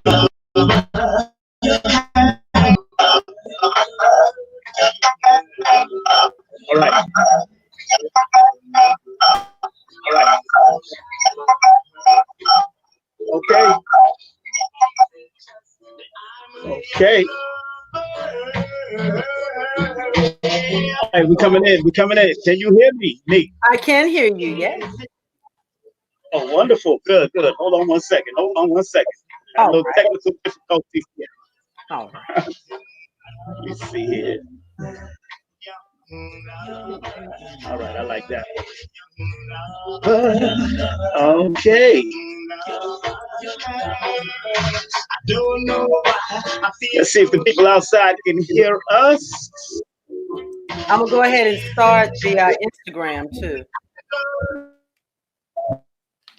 All right. Okay. Okay. All right, we're coming in. We're coming in. Can you hear me, Neith? I can hear you, yes. Oh, wonderful. Good, good. Hold on one second. Hold on one second. A little technical difficulties here. All right. Let me see here. All right, I like that. Okay. Let's see if the people outside can hear us. I'm gonna go ahead and start the Instagram too.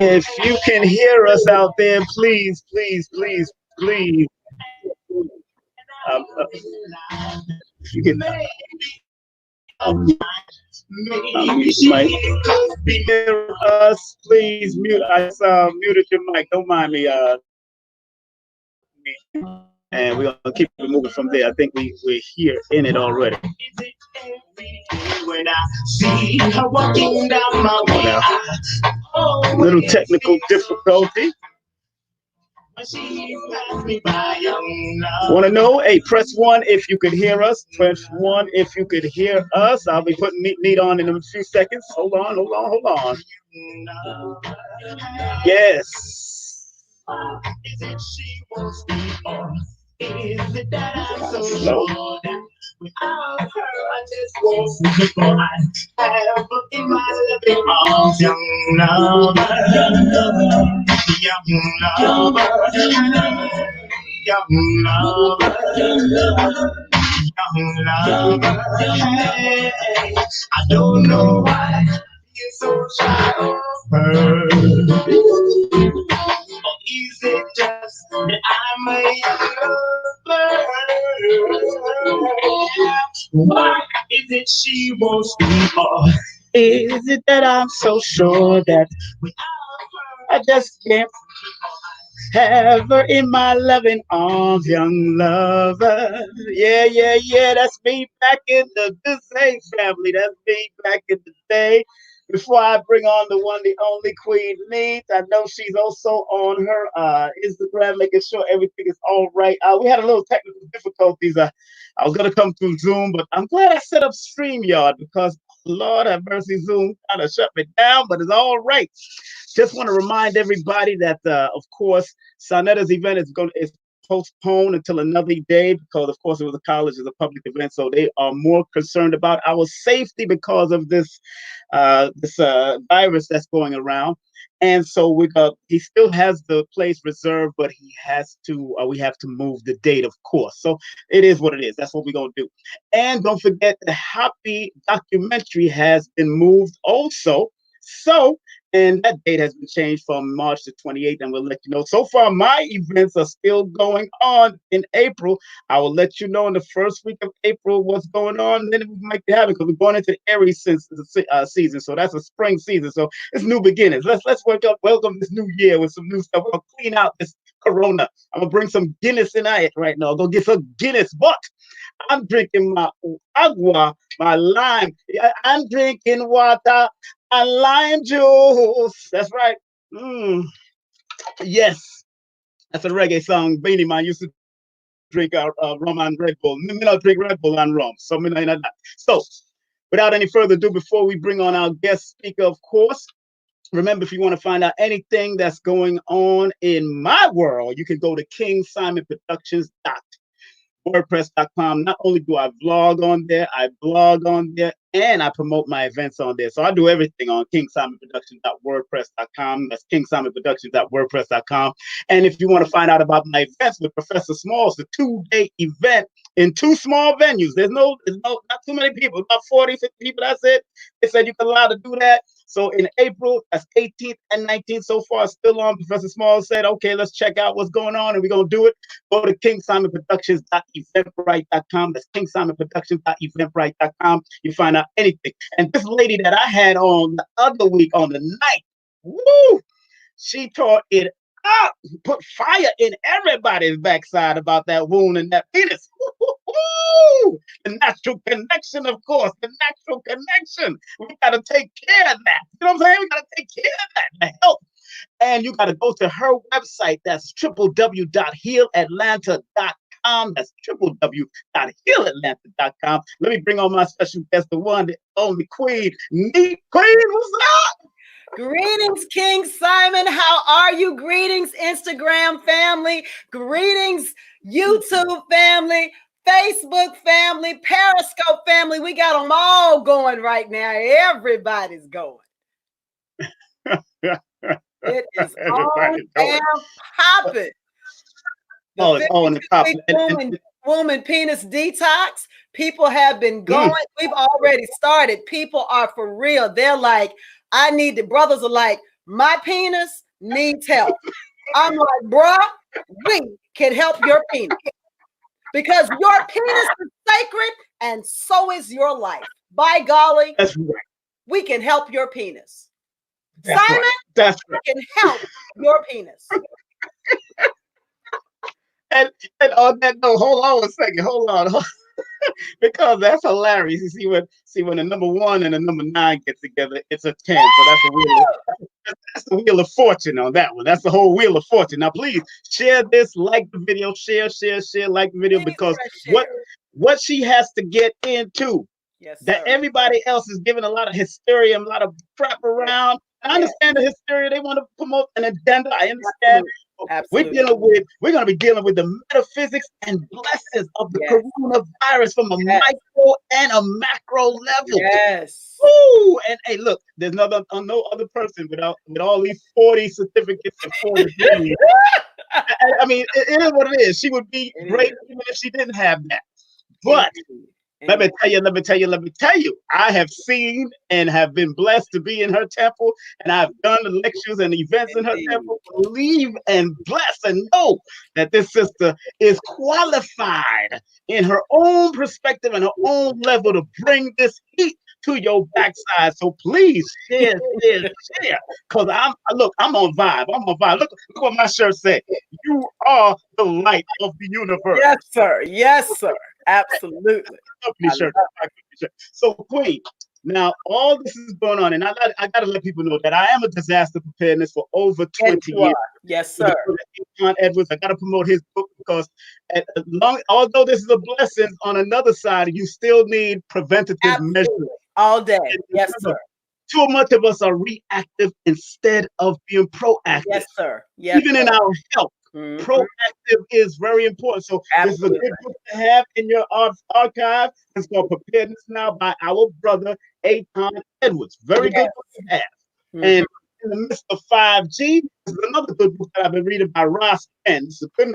If you can hear us out there, please, please, please, please. If you can. Might hear us, please mute. I muted your mic. Don't mind me. And we're gonna keep moving from there. I think we're here in it already. When I see her walking down my way, little technical difficulty. Want to know? Hey, press 1 if you could hear us. Press 1 if you could hear us. I'll be putting Neith on in a few seconds. Hold on, hold on, hold on. Yes. Is it she wants me or is it that I'm so slow that without her I just won't sleep before I have in my loving arms, young lover, young lover, young lover, young lover. Hey, I don't know why you're so shy of her. Or is it just that I'm a young lover? Why is it she wants me or is it that I'm so sure that I just can't have her in my loving arms, young lover? Yeah, yeah, yeah, that's me back in the same family. That's me back in the day. Before I bring on the one, the only Queen Neith, I know she's also on her Instagram, making sure everything is all right. We had a little technical difficulties. I was going to come through Zoom, but I'm glad I set up StreamYard because, Lord have mercy, Zoom kind of shut me down, but it's all right. Just want to remind everybody that, of course, Sonetta's event is postponed until another day because, of course, it was a college, it's a public event, so they are more concerned about our safety because of this virus that's going around. And so he still has the place reserved, but he has to. We have to move the date, of course. So it is what it is. That's what we're gonna do. And don't forget, the Happy documentary has been moved also. So, and that date has been changed from March the 28th, and we'll let you know. So far, my events are still going on in April. I will let you know in the first week of April what's going on, and then we might be having, because we're going into the Aries season, so that's a spring season. So it's new beginnings. Let's welcome this new year with some new stuff. We're gonna clean out this Corona. I'm gonna bring some Guinness in it right now. Go get some Guinness, but I'm drinking my agua, my lime. I'm drinking water and lime juice. That's right. Yes, that's a reggae song. Beanie Man used to drink rum and Red Bull. Me not drink Red Bull and rum. So me not that. So, without any further ado, before we bring on our guest speaker, of course, remember, if you want to find out anything that's going on in my world, you can go to KingSimonProductions.wordpress.com. Not only do I vlog on there, I blog on there, and I promote my events on there. So I do everything on KingSimonProductions.wordpress.com. That's KingSimonProductions.wordpress.com. And if you want to find out about my events with Professor Smalls, the 2-day event in 2 small venues. There's not too many people, about 40, 50 people. That's it. They said you can allow to do that. So in April, that's 18th and 19th so far, still on. Professor Small said, okay, let's check out what's going on, and we're going to do it. Go to KingSimonProductions.eventbrite.com. That's KingSimonProductions.eventbrite.com. You find out anything. And this lady that I had on the other week on the night, woo, she tore it up, put fire in everybody's backside about that wound and that penis. The natural connection, of course, the natural connection. We got to take care of that. You know what I'm saying? We got to take care of that, the health. And you got to go to her website. That's www.healatlanta.com. That's www.healatlanta.com. Let me bring on my special guest, the one, the only Queen, Neith. Queen, what's up? Greetings, King Simon. How are you? Greetings, Instagram family. Greetings, YouTube family, Facebook family, Periscope family. We got them all going right now. Everybody's going. It is on and popping. It's on and popping. Woman penis detox. People have been going. We've already started. People are for real. They're like, I need the brothers are like, my penis needs help. I'm like, bruh, we can help your penis because your penis is sacred and so is your life. By golly, that's right. We can help your penis. That's Simon, right. That's right. We can help your penis. And on that note, hold on a second. Hold on. Because that's hilarious. You see when the number 1 and the number 9 get together, it's a 10. So that's the wheel of fortune on that one. That's the whole wheel of fortune. Now, please share this, like the video, share, like the video, because what she has to get into, that everybody else is giving a lot of hysteria, a lot of crap around. I understand the hysteria. They want to promote an agenda. I understand. Absolutely. We're going to be dealing with the metaphysics and blessings of the coronavirus from a micro and a macro level. Yes. Woo! And hey, look, there's no other person with all these 40 certificates and 40 degrees. I mean, it is what it is. She would be great even if she didn't have that. But let me tell you, I have seen and have been blessed to be in her temple, and I've done the lectures and events in her temple. Believe and bless and know that this sister is qualified in her own perspective and her own level to bring this heat to your backside. So please share. Because I'm on vibe. Look what my shirt says. You are the light of the universe. Yes, sir. Absolutely. So, Queen, now all this is going on, and I got to let people know that I am a disaster preparedness for over 20 years. Yes, sir. Edwards, I got to promote his book because although this is a blessing, on another side, you still need preventative measures all day. Yes, sir. Too much of us are reactive instead of being proactive. Yes, sir. Yes, even in our health. Proactive is very important. So this is a good book to have in your archive. It's called Preparedness Now by our brother Aton Edwards. Very good book to have. And in the midst of 5G, this is another good book that I've been reading by Ross Penn. This is a good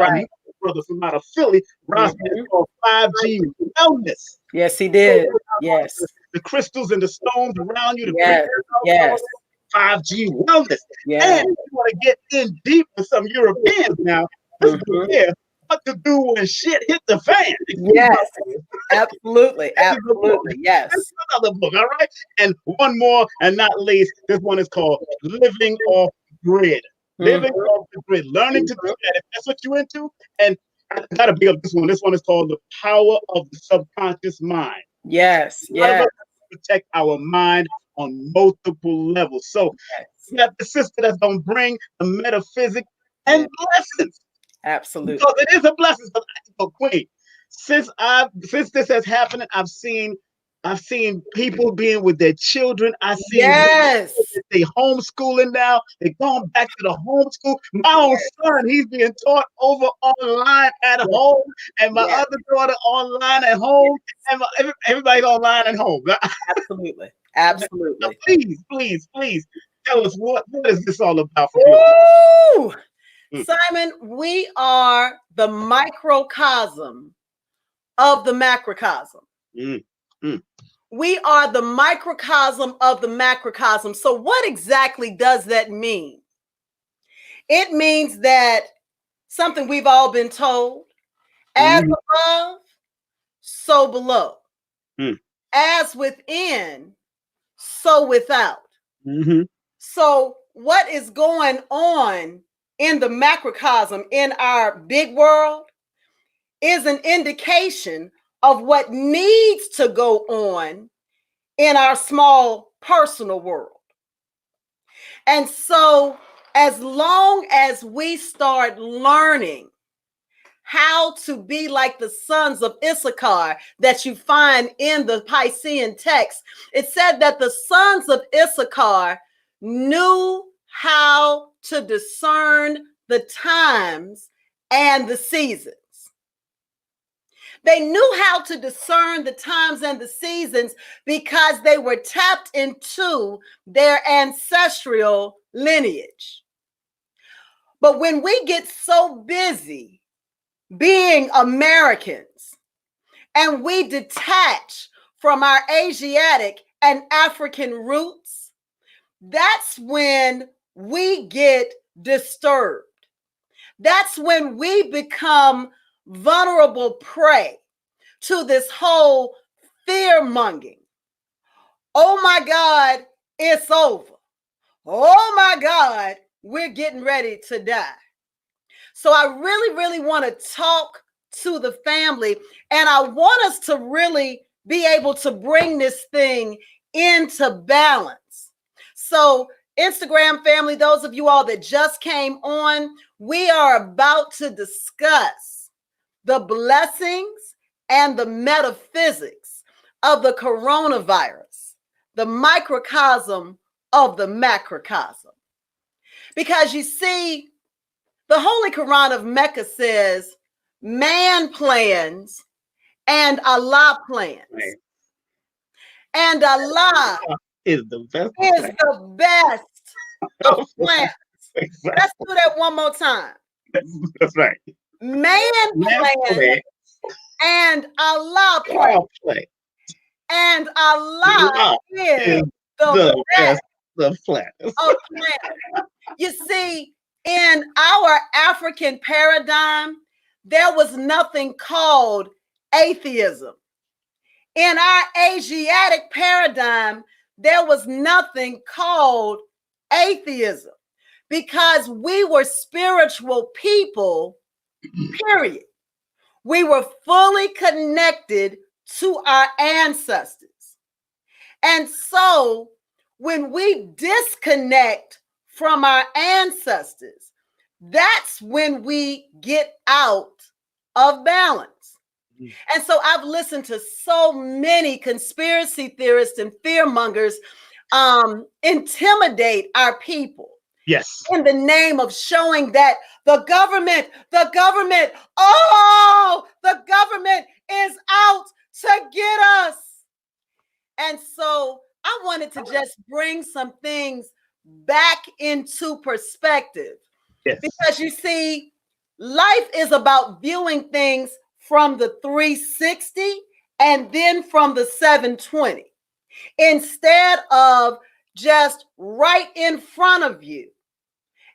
brother from out of Philly. Ross Penn, called 5G Wellness. Yes, he did. Yes. The crystals and the stones around you. Yes. 5G Wellness. And if you want to get in deep with some Europeans now, this book here, What to Do When Shit Hit the Fan. Yes. Absolutely. Yes. This is another book, all right? And one more, and not least, this one is called Living Off Grid. Living off the grid. Learning to do that. If that's what you're into. And I gotta big up this one. This one is called The Power of the Subconscious Mind. Yes. Protect our mind on multiple levels. So you got the sister that's gonna bring the metaphysics and blessings. Absolutely. Because it is a blessing. So, Queen, since this has happened, I've seen people being with their children. I see they homeschooling now. They're going back to the homeschool. My own son, he's being taught over online at home, and my other daughter online at home, and everybody's online at home. Absolutely. Now, please tell us what is this all about for you? Simon, we are the microcosm of the macrocosm. We are the microcosm of the macrocosm. So what exactly does that mean? It means that something we've all been told, as above, so below. As within, so without. So what is going on in the macrocosm, in our big world, is an indication of what needs to go on in our small personal world. And so, as long as we start learning how to be like the sons of Issachar that you find in the Piscean text, it said that the sons of Issachar knew how to discern the times and the seasons. They knew how to discern the times and the seasons because they were tapped into their ancestral lineage. But when we get so busy being Americans and we detach from our Asiatic and African roots, that's when we get disturbed. That's when we become vulnerable prey to this whole fear-mongering. Oh my God, it's over. Oh my God, we're getting ready to die. So I really want to talk to the family, and I want us to really be able to bring this thing into balance. So Instagram family, those of you all that just came on, we are about to discuss the blessings and the metaphysics of the coronavirus, the microcosm of the macrocosm. Because you see, the Holy Quran of Mecca says, man plans and Allah plans. Right. And Allah is the best. Of plans. Exactly. Let's do that one more time. That's right. Man plans and Allah plans. And Allah is the best of plans. You see, in our African paradigm, there was nothing called atheism. In our Asiatic paradigm, there was nothing called atheism because we were spiritual people, period. We were fully connected to our ancestors. And so when we disconnect from our ancestors, that's when we get out of balance. And so I've listened to so many conspiracy theorists and fearmongers intimidate our people. Yes. In the name of showing that the government is out to get us. And so I wanted to just bring some things back into perspective. Yes. Because you see, life is about viewing things from the 360 and then from the 720, instead of just right in front of you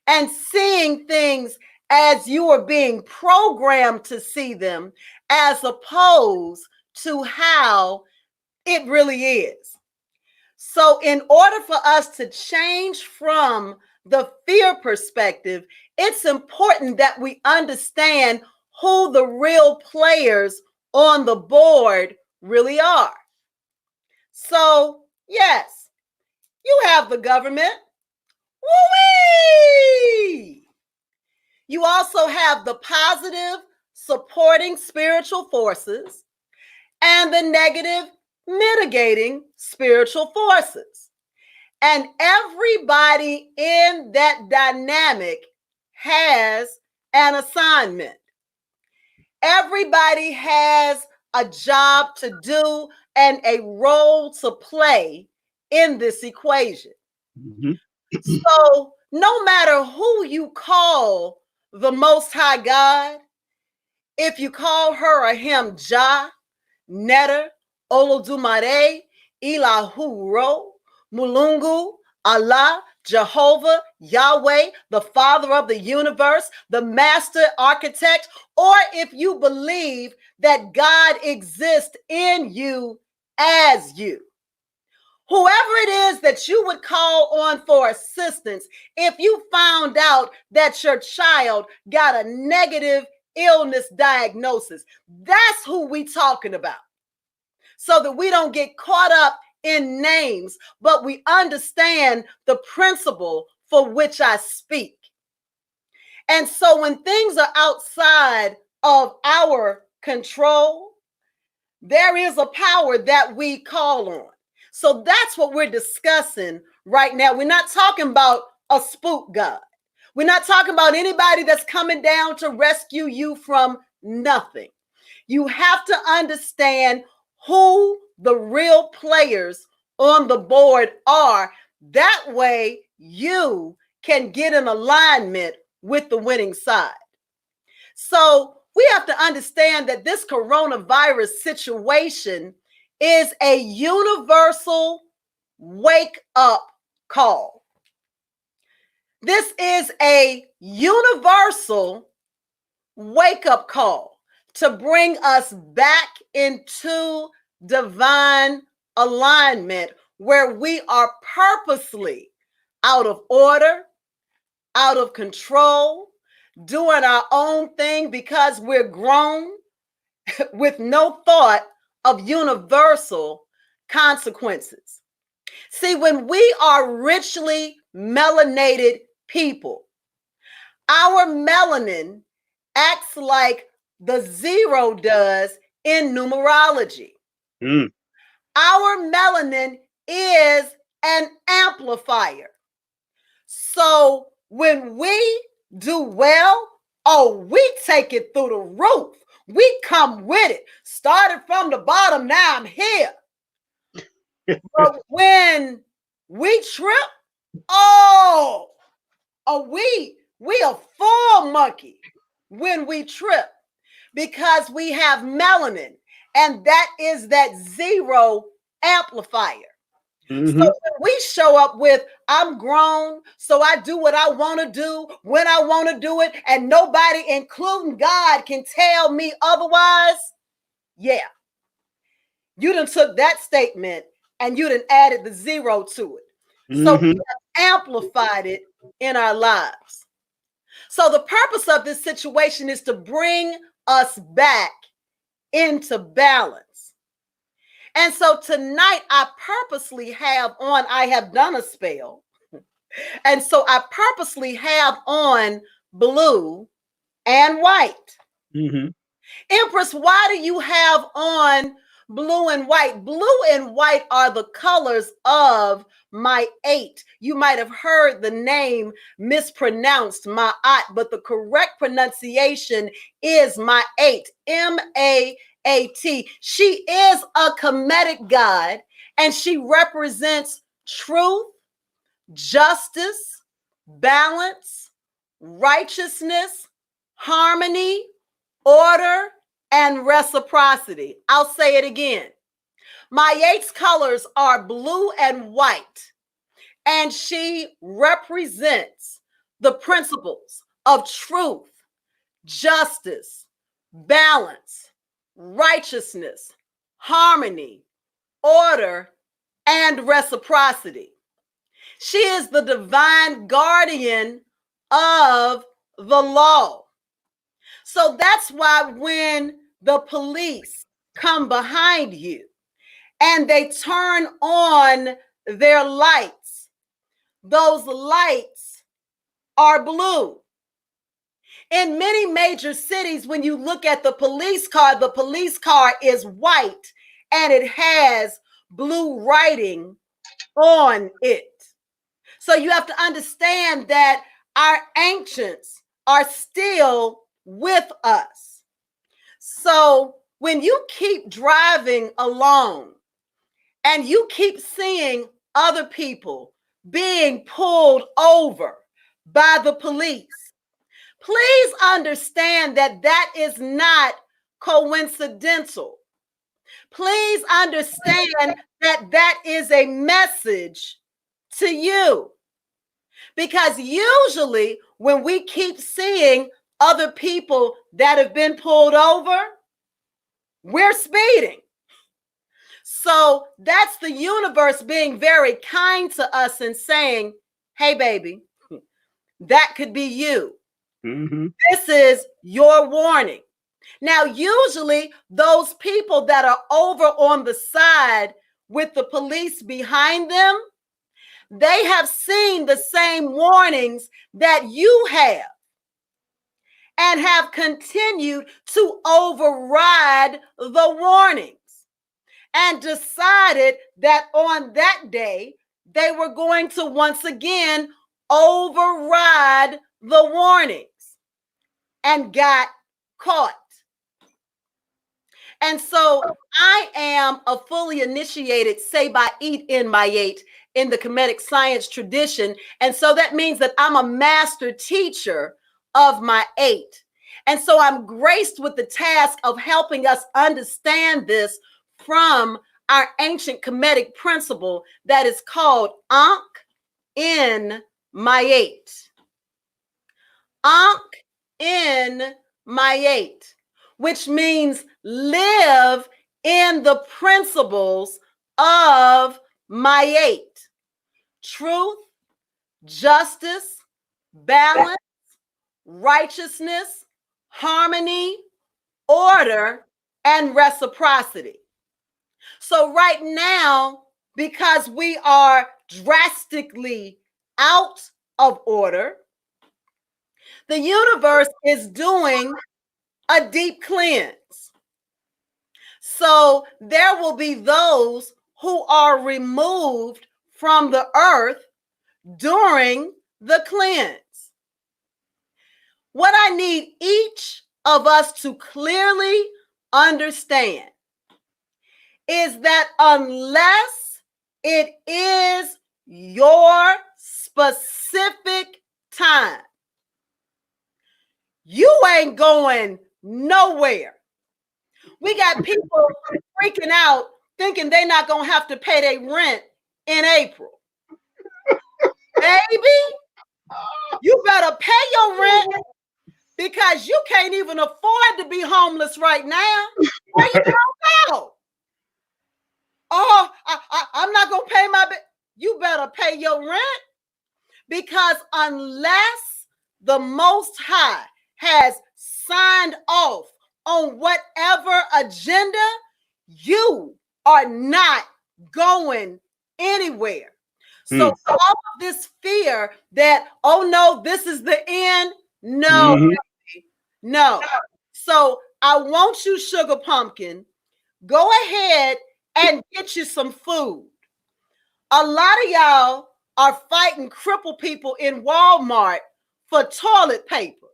and seeing things as you are being programmed to see them, as opposed to how it really is. So in order for us to change from the fear perspective, it's important that we understand who the real players on the board really are. So, yes, you have the government. Woo-wee! You also have the positive, supporting spiritual forces and the negative, mitigating spiritual forces. And everybody in that dynamic has an assignment. Everybody has a job to do and a role to play in this equation. Mm-hmm. So no matter who you call the Most High God, if you call her or him Jah, Neter, Olodumare, Ilahu Ro, Mulungu, Allah, Jehovah, Yahweh, the Father of the universe, the Master Architect, or if you believe that God exists in you as you, whoever it is that you would call on for assistance if you found out that your child got a negative illness diagnosis. That's who we talking about. So that we don't get caught up in names, but we understand the principle for which I speak. And so when things are outside of our control, there is a power that we call on. So that's what we're discussing right now. We're not talking about a spook God. We're not talking about anybody that's coming down to rescue you from nothing. You have to understand who the real players on the board are. That way you can get in alignment with the winning side. So we have to understand that this coronavirus situation is a universal wake-up call. This is a universal wake-up call to bring us back into divine alignment where we are purposely out of order, out of control, doing our own thing because we're grown with no thought of universal consequences. See, when we are richly melanated people, our melanin acts like the zero does in numerology. Our melanin is an amplifier. So when we do well, we take it through the roof. We come with it. Started from the bottom, now I'm here. But when we trip, we a full monkey when we trip because we have melanin, and that is that zero amplifier. So when we show up with, I'm grown, so I do what I want to do when I want to do it, and nobody, including God, can tell me otherwise. Yeah. You done took that statement and you done added the zero to it. So we have amplified it in our lives. So the purpose of this situation is to bring us back into balance. And so tonight I purposely have on, I have done a spell. And so I purposely have on blue and white. Empress, why do you have on blue and white? Blue and white are the colors of my 8. You might have heard the name mispronounced, Ma'at, but the correct pronunciation is my 8, M-A-A-T. She is a Kemetic god, and she represents truth, justice, balance, righteousness, harmony, order, and reciprocity. I'll say it again. My 8's colors are blue and white, and she represents the principles of truth, justice, balance, righteousness, harmony, order, and reciprocity. She is the divine guardian of the law. So that's why when the police come behind you and they turn on their lights, those lights are blue. In many major cities, when you look at the police car is white and it has blue writing on it. So you have to understand that our ancients are still with us. So when you keep driving along and you keep seeing other people being pulled over by the police, please understand that that is not coincidental. Please understand that that is a message to you. Because usually when we keep seeing other people that have been pulled over, we're speeding. So that's the universe being very kind to us and saying, hey, baby, that could be you. This is your warning. Now, usually those people that are over on the side with the police behind them, they have seen the same warnings that you have and have continued to override the warnings and decided that on that day, they were going to once again override the warnings and got caught. And so I am a fully initiated Sabaite in Mayate in the Kemetic science tradition. And so that means that I'm a master teacher of my 8. And so I'm graced with the task of helping us understand this from our ancient Kemetic principle that is called Ankh in Mayate. Ankh in Mayate, which means live in the principles of Mayate. Truth, justice, balance, righteousness, harmony, order, and reciprocity. So right now, because we are drastically out of order, the universe is doing a deep cleanse. So there will be those who are removed from the earth during the cleanse. What I need each of us to clearly understand is that unless it is your specific time, you ain't going nowhere. We got people freaking out thinking they're not going to have to pay their rent in April. Baby, you better pay your rent because you can't even afford to be homeless right now. Where you gonna go? Oh, I'm not going to pay my bill. You better pay your rent, because unless the Most High has signed off on whatever agenda, you are not going anywhere. So all of this fear that, oh no, this is the end. No, no. So I want you, Sugar Pumpkin, go ahead and get you some food. A lot of y'all are fighting crippled people in Walmart for toilet paper,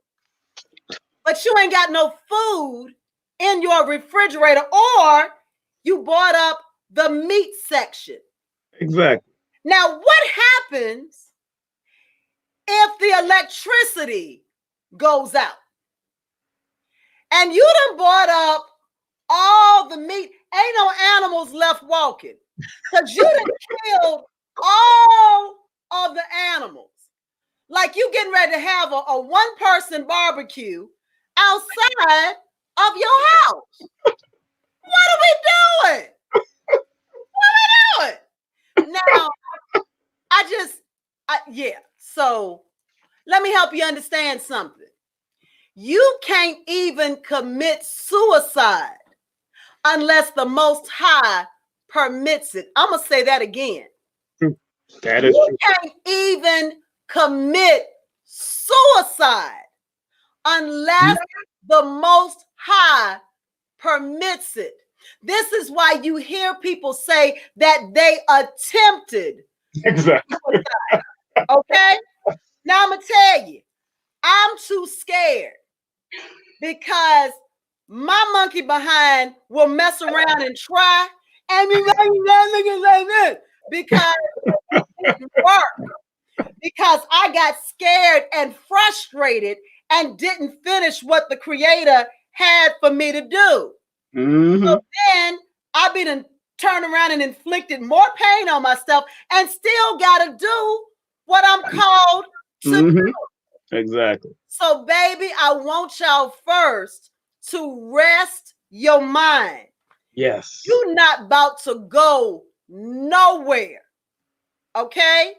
but you ain't got no food in your refrigerator, or you bought up the meat section. Exactly. Now, what happens if the electricity goes out and you done bought up all the meat? Ain't no animals left walking because you done killed all of the animals. Like you getting ready to have a one-person barbecue outside of your house. What are we doing? What are we doing? Now, yeah. So let me help you understand something. You can't even commit suicide unless the Most High permits it. I'm going to say that again. That is you can't even commit suicide unless the Most High permits it. This is why you hear people say that they attempted exactly suicide. Okay? Now I'm going to tell you, I'm too scared because my monkey behind will mess around and try and be like this because it didn't work. Because I got scared and frustrated and didn't finish what the Creator had for me to do. So then I've been turned around and inflicted more pain on myself and still got to do what I'm called to do. Exactly. So, baby, I want y'all first to rest your mind. Yes. You're not about to go nowhere. Okay?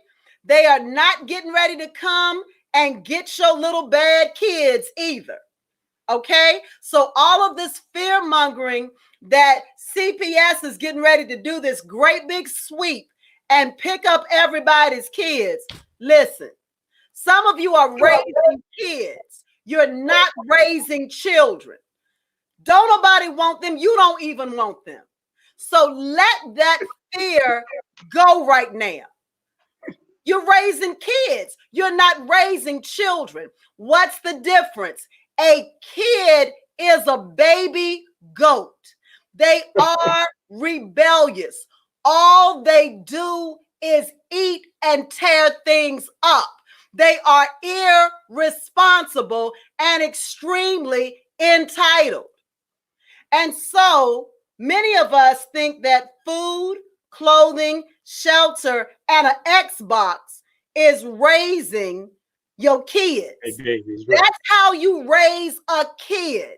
They are not getting ready to come and get your little bad kids either. Okay? So all of this fear mongering that CPS is getting ready to do this great big sweep and pick up everybody's kids. Listen, some of you are raising kids. You're not raising children. Don't nobody want them. You don't even want them. So let that fear go right now. You're raising kids. You're not raising children. What's the difference? A kid is a baby goat. They are rebellious. All they do is eat and tear things up. They are irresponsible and extremely entitled. And so many of us think that food, clothing, shelter, and an Xbox is raising your kids. Hey, babies, right. That's how you raise a kid.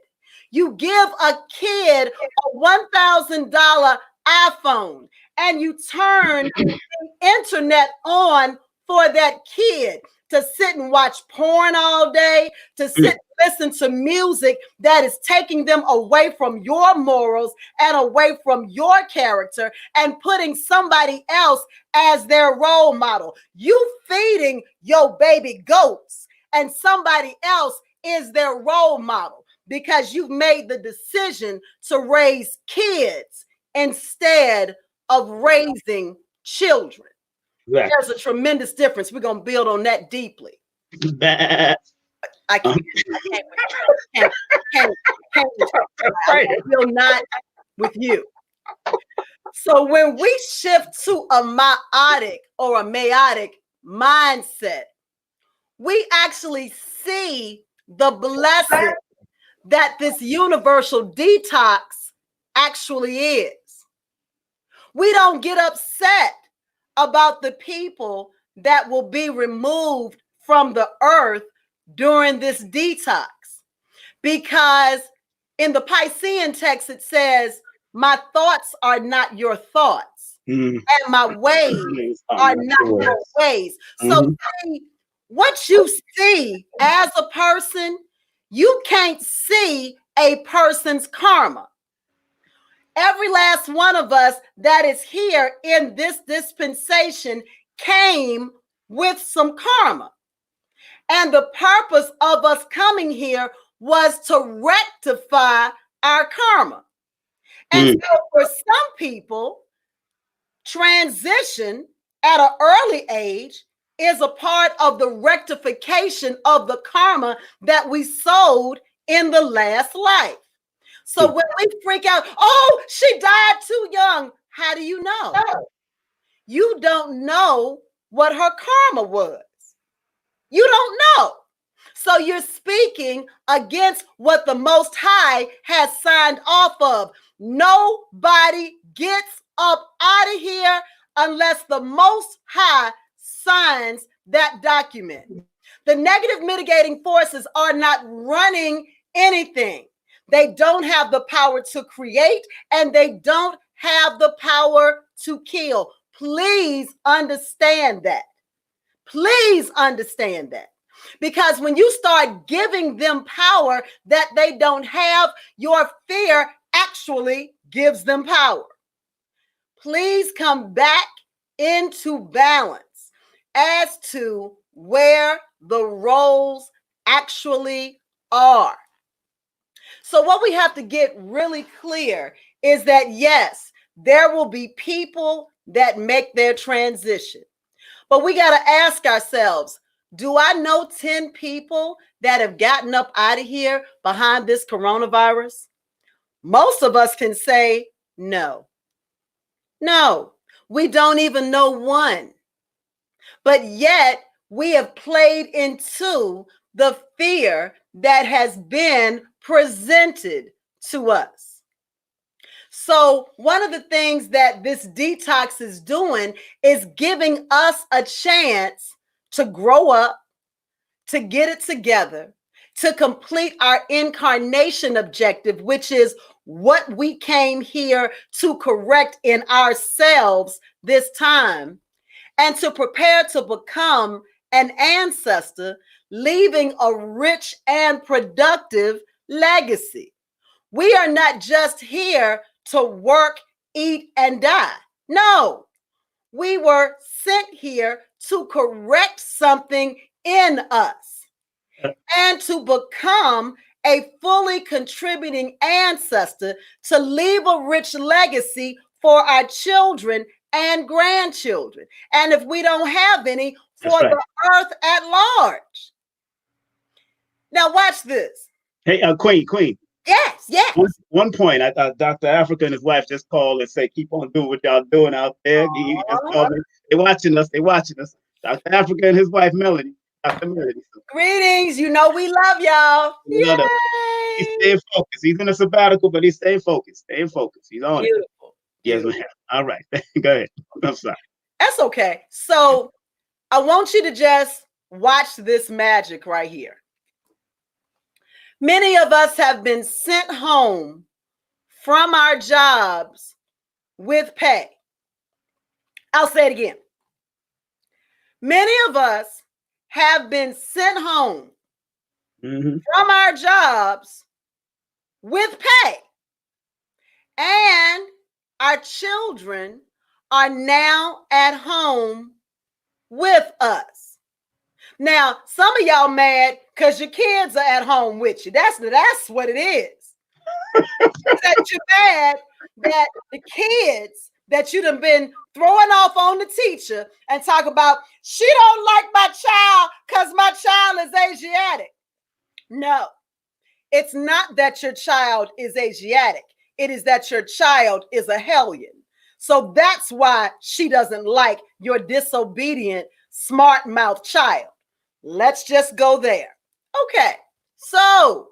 You give a kid a $1,000 iPhone and you turn the internet on for that kid to sit and watch porn all day, to sit and listen to music that is taking them away from your morals and away from your character and putting somebody else as their role model. You feeding your baby goats and somebody else is their role model because you've made the decision to raise kids instead of raising children. Exactly. There's a tremendous difference. We're going to build on that deeply. I can't will not with you. So when we shift to a meiotic or a meiotic mindset, we actually see the blessing that this universal detox actually is. We don't get upset about the people that will be removed from the earth during this detox, because in the Piscean text it says, my thoughts are not your thoughts, and my ways are not your ways. So see, what you see as a person, you can't see a person's karma. Every last one of us that is here in this dispensation came with some karma. And the purpose of us coming here was to rectify our karma. And so for some people, transition at an early age is a part of the rectification of the karma that we sowed in the last life. So when we freak out, oh, she died too young. How do you know? You don't know what her karma was. You don't know. So you're speaking against what the Most High has signed off of. Nobody gets up out of here unless the Most High signs that document. The negative mitigating forces are not running anything. They don't have the power to create, and they don't have the power to kill. Please understand that. Please understand that. Because when you start giving them power that they don't have, your fear actually gives them power. Please come back into balance as to where the roles actually are. So what we have to get really clear is that, yes, there will be people that make their transition. But we got to ask ourselves, do I know 10 people that have gotten up out of here behind this coronavirus? Most of us can say no. No, we don't even know one. But yet we have played into the fear that has been presented to us. So one of the things that this detox is doing is giving us a chance to grow up, to get it together, to complete our incarnation objective, which is what we came here to correct in ourselves this time, and to prepare to become an ancestor, leaving a rich and productive legacy. We are not just here to work, eat, and die. No, we were sent here to correct something in us and to become a fully contributing ancestor to leave a rich legacy for our children and grandchildren. And if we don't have any, for the earth at large. Now watch this. Hey, Queen. Yes. One point, I thought Dr. Africa and his wife just called and said, keep on doing what y'all doing out there. He just called me. They're watching us. Dr. Africa and his wife, Melody. Dr. Melody. Greetings. You know we love y'all. He's staying focused. He's in a sabbatical, but he's staying focused. He's on it. Yes, ma'am. All right. Go ahead. I'm sorry. That's okay. So I want you to just watch this magic right here. Many of us have been sent home from our jobs with pay. I'll say it again. Many of us have been sent home from our jobs with pay. And our children are now at home with us. Now, some of y'all mad because your kids are at home with you. That's what it is. That you're mad that the kids that you done been throwing off on the teacher and talk about, she don't like my child because my child is Asiatic. No, it's not that your child is Asiatic. It is that your child is a hellion. So that's why she doesn't like your disobedient, smart mouth child. Let's just go there. Okay, so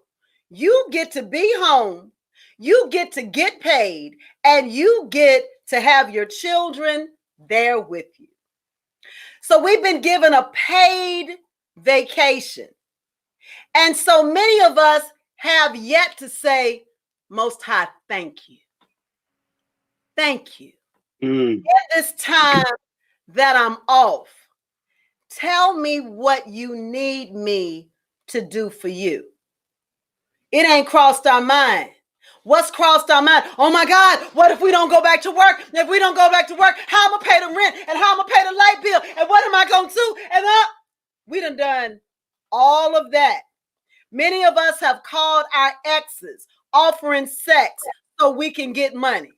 you get to be home, you get to get paid, and you get to have your children there with you. So we've been given a paid vacation. And so many of us have yet to say, Most High, thank you. Thank you. In this time that I'm off, tell me what you need me to do for you. It ain't crossed our mind. What's crossed our mind? Oh my God, what if we don't go back to work? If we don't go back to work, how am I pay the rent? And how am I pay the light bill? And what am I going to do? And we done all of that. Many of us have called our exes offering sex so we can get money.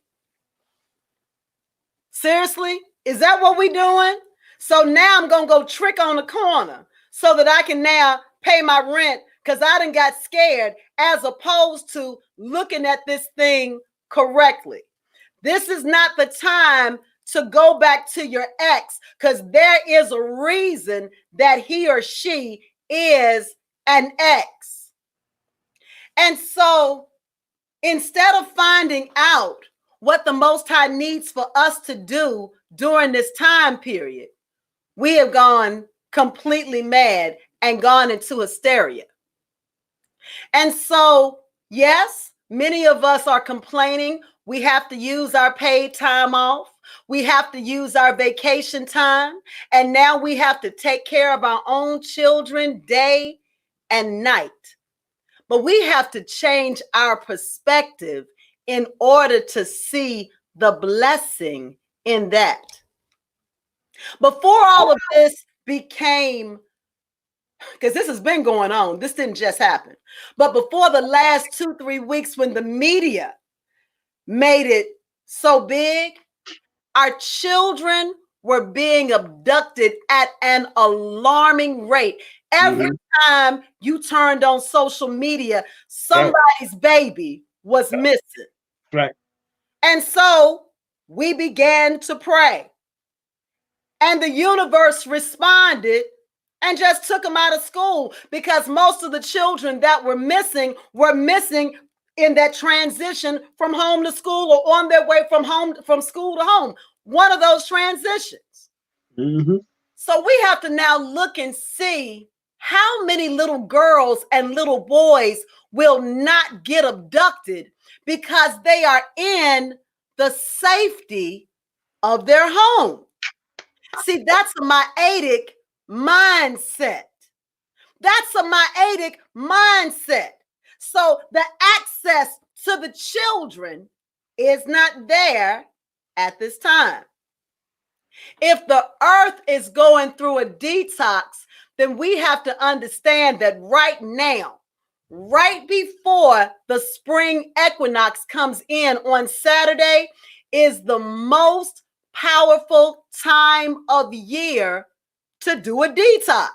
Seriously? Is that what we doing? So now I'm going to go trick on the corner so that I can now pay my rent because I done got scared, as opposed to looking at this thing correctly. This is not the time to go back to your ex, because there is a reason that he or she is an ex. And so instead of finding out what the Most High needs for us to do during this time period, we have gone completely mad and gone into hysteria. And so, yes, many of us are complaining. We have to use our paid time off. We have to use our vacation time. And now we have to take care of our own children day and night. But we have to change our perspective in order to see the blessing in that. Before all of this became, because this has been going on, this didn't just happen, but before the last 2-3 weeks when the media made it so big, our children were being abducted at an alarming rate. Every time you turned on social media, somebody's baby was missing. Right. And so we began to pray. And the universe responded and just took them out of school, because most of the children that were missing in that transition from home to school, or on their way from school to home. One of those transitions. So we have to now look and see how many little girls and little boys will not get abducted because they are in the safety of their home? See, that's a myotic mindset. That's a myotic mindset. So the access to the children is not there at this time. If the earth is going through a detox, then we have to understand that right now, right before the spring equinox comes in on Saturday, is the most powerful time of year to do a detox.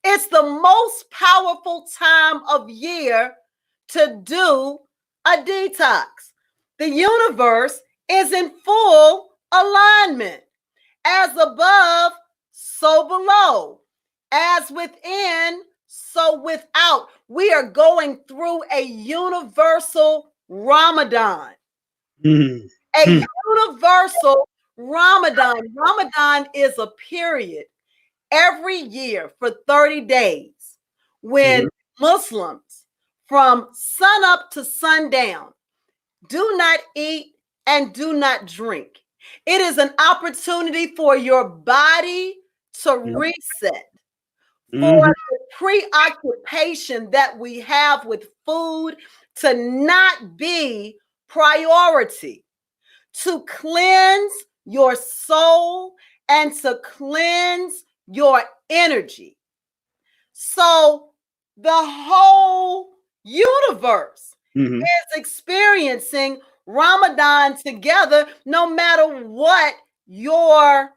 It's the most powerful time of year to do a detox. The universe is in full alignment. As above, so below. As within, so without. We are going through a universal Ramadan. A universal Ramadan. Ramadan is a period every year for 30 days when Muslims from sunup to sundown do not eat and do not drink. It is an opportunity for your body to reset, for the preoccupation that we have with food to not be priority, to cleanse your soul and to cleanse your energy. So the whole universe is experiencing Ramadan together, no matter what your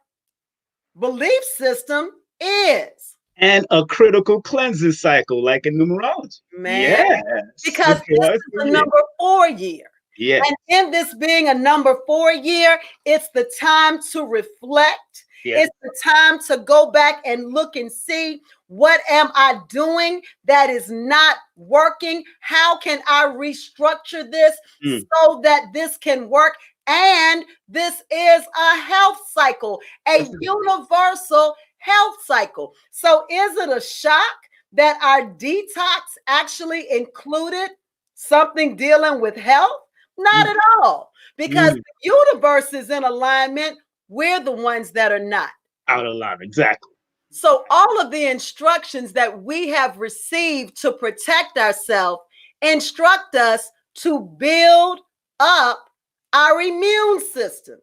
belief system is. And a critical cleansing cycle, like in numerology. Man, Yes. because this is the number 4 year. Yeah. And in this being a number 4 year, it's the time to reflect. Yeah. It's the time to go back and look and see, what am I doing that is not working? How can I restructure this so that this can work? And this is a health cycle, a universal health cycle. So is it a shock that our detox actually included something dealing with health? Not at all, because the universe is in alignment. We're the ones that are not. Out of line, exactly. So all of the instructions that we have received to protect ourselves instruct us to build up our immune system.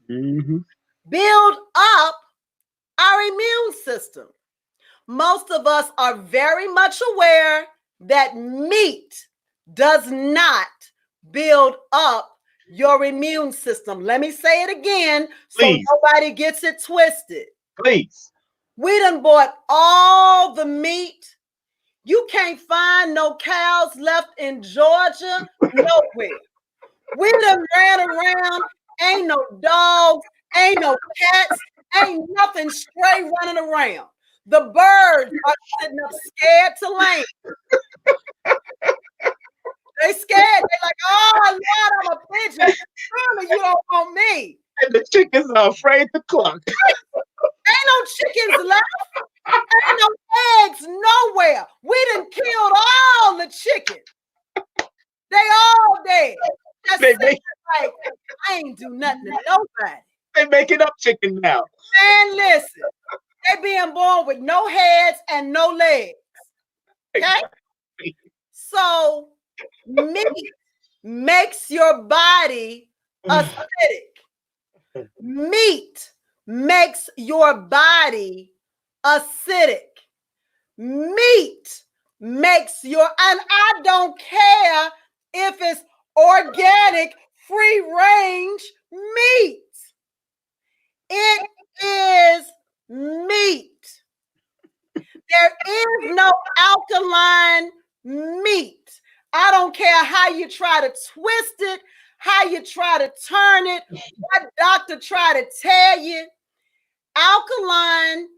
Build up our immune system. Most of us are very much aware that meat does not build up your immune system. Let me say it again so nobody gets it twisted. Please. We done bought all the meat. You can't find no cows left in Georgia, nowhere. We done ran around, ain't no dogs, ain't no cats, ain't nothing stray running around. The birds are sitting up scared to land. They scared. They're like, oh, Lord, I'm a pigeon. Surely you don't want me. And the chickens are afraid to cluck. Ain't no chickens left. Ain't no eggs nowhere. We done killed all the chickens. They all dead. Just like, I ain't do nothing to nobody. They making up chicken now. Man, listen. They being born with no heads and no legs. Okay? So meat makes your body acidic. Meat makes your body acidic. Meat makes your, and I don't care if it's organic, free range meat. It is meat. There is no alkaline meat. I don't care how you try to twist it, how you try to turn it, what doctor try to tell you. Alkaline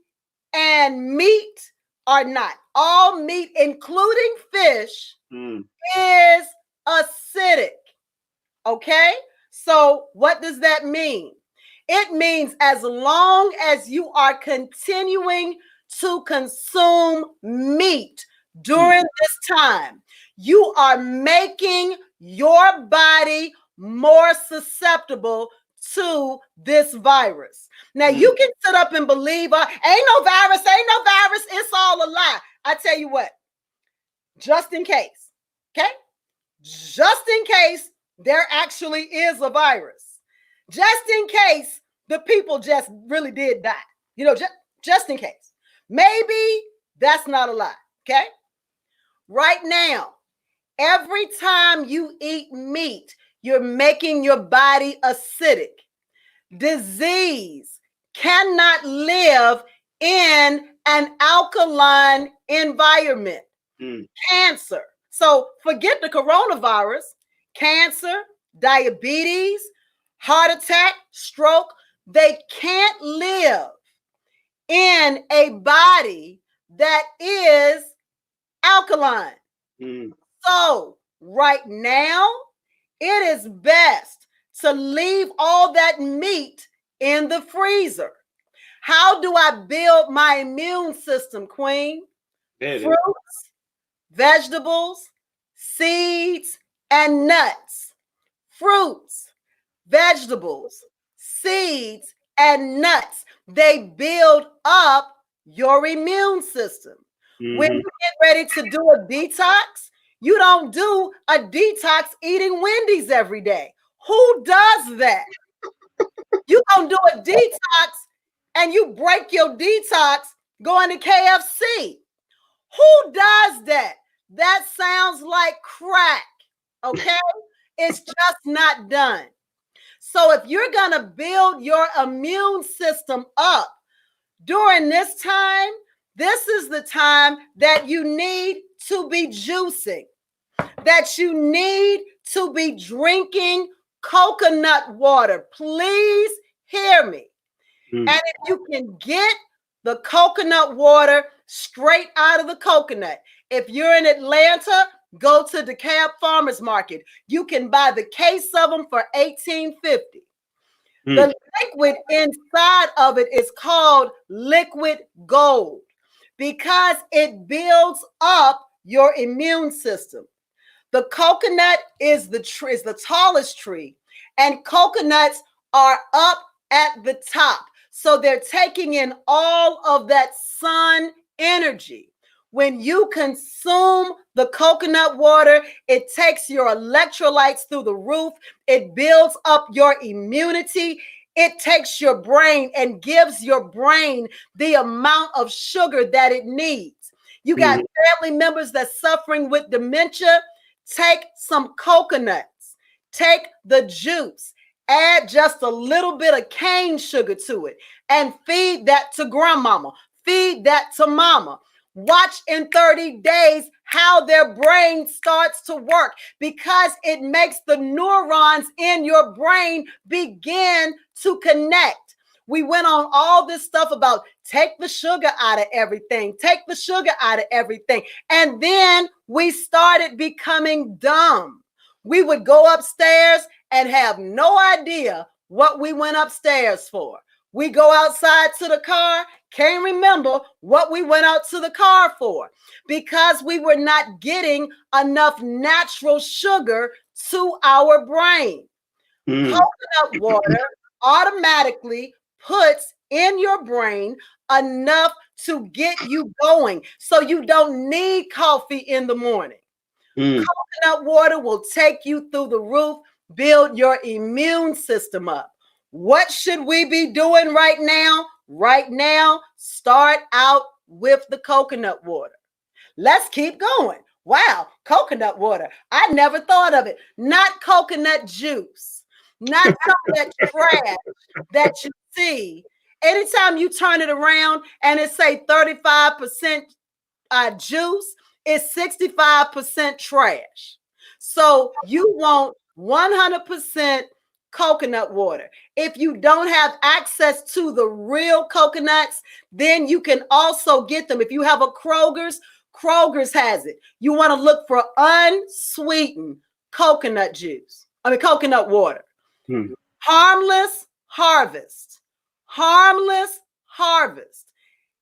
and meat are not. All meat, including fish, is acidic. Okay? So what does that mean? It means as long as you are continuing to consume meat during this time, you are making your body more susceptible to this virus. Now, you can sit up and believe, ain't no virus, it's all a lie. I tell you what, just in case, okay? Just in case there actually is a virus, just in case the people just really did die, just in case. Maybe that's not a lie, okay? Right now, every time you eat meat, you're making your body acidic. Disease cannot live in an alkaline environment. Cancer. So forget the coronavirus. Cancer, diabetes, heart attack, stroke, they can't live in a body that is alkaline. So right now, it is best to leave all that meat in the freezer. How do I build my immune system, Queen? Fruits, vegetables, seeds, and nuts. Fruits, vegetables, seeds, and nuts. They build up your immune system. When you get ready to do a detox, you don't do a detox eating Wendy's every day. Who does that? You don't do a detox and you break your detox going to KFC. Who does that? That sounds like crack, okay? It's just not done. So if you're going to build your immune system up during this time, this is the time that you need to be juicing, that you need to be drinking coconut water. Please hear me. And if you can get the coconut water straight out of the coconut, if you're in Atlanta, go to DeKalb Farmers Market. You can buy the case of them for $18.50. The liquid inside of it is called liquid gold because it builds up your immune system. The coconut is the tallest tree, and coconuts are up at the top. So they're taking in all of that sun energy. When you consume the coconut water, it takes your electrolytes through the roof. It builds up your immunity. It takes your brain and gives your brain the amount of sugar that it needs. You got family members that's suffering with dementia. Take some coconuts. Take the juice. Add just a little bit of cane sugar to it and feed that to grandmama. Feed that to mama. Watch in 30 days how their brain starts to work because it makes the neurons in your brain begin to connect. We went on all this stuff about take the sugar out of everything, take the sugar out of everything. And then we started becoming dumb. We would go upstairs and have no idea what we went upstairs for. We go outside to the car, can't remember what we went out to the car for because we were not getting enough natural sugar to our brain. Coconut water automatically puts in your brain enough to get you going so you don't need coffee in the morning. Coconut water will take you through the roof, build your immune system up. What should we be doing right now? Right now, start out with the coconut water. Let's keep going. Wow, coconut water. I never thought of it. Not coconut juice, not some of that trash that you see. Anytime you turn it around and it say 35% juice, it's 65% trash. So you want 100% coconut water. If you don't have access to the real coconuts, then you can also get them. If you have a Kroger's has it. You want to look for unsweetened coconut coconut water. Harmless harvest. Harmless harvest.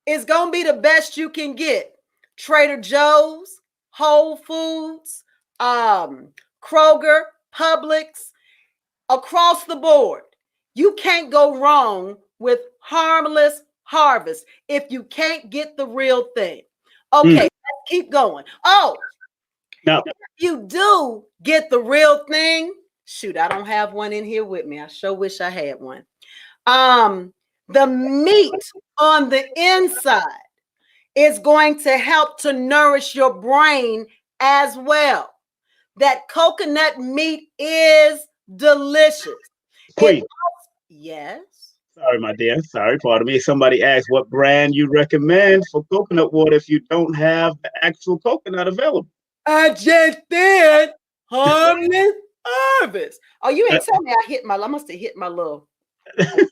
is going to be the best you can get. Trader Joe's, Whole Foods, Kroger, Publix, across the board. You can't go wrong with Harmless Harvest if you can't get the real thing. Okay, let's keep going. Oh, now, if you do get the real thing, shoot, I don't have one in here with me. I sure wish I had one. The meat on the inside is going to help to nourish your brain as well. That coconut meat is delicious. Queen. Yes. Sorry, my dear. Sorry, pardon me. Somebody asked what brand you recommend for coconut water if you don't have the actual coconut available. I just did Harmless Harvest. Oh, you ain't tell me I must have hit my little. Yes,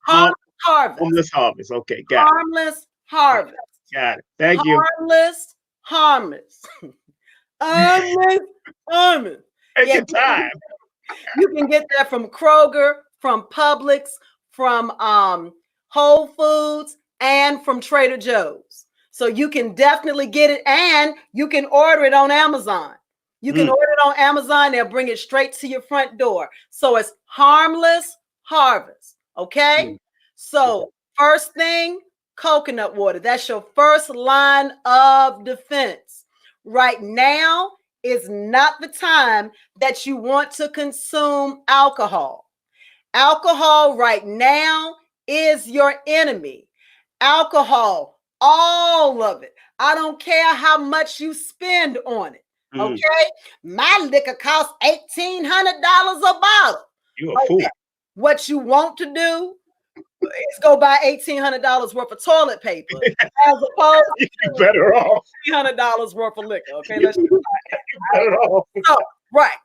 Harmless Harvest. Harmless Harvest. Okay, got it. Harmless Harvest. Got it. Thank you. Harmless. Harmless. Take your time. You can get that from Kroger, from Publix, from Whole Foods, and from Trader Joe's. So you can definitely get it, and you can order it on Amazon. You can order it on Amazon. They'll bring it straight to your front door. So it's Harmless Harvest. Okay? So first thing, coconut water. That's your first line of defense. Right now is not the time that you want to consume alcohol. Alcohol right now is your enemy. Alcohol, all of it. I don't care how much you spend on it. Okay? My liquor costs $1,800 a bottle. You a fool. What you want to do is go buy $1,800 worth of toilet paper as opposed to you're better off. $300 worth of liquor. Okay, let's you're better off. So, right,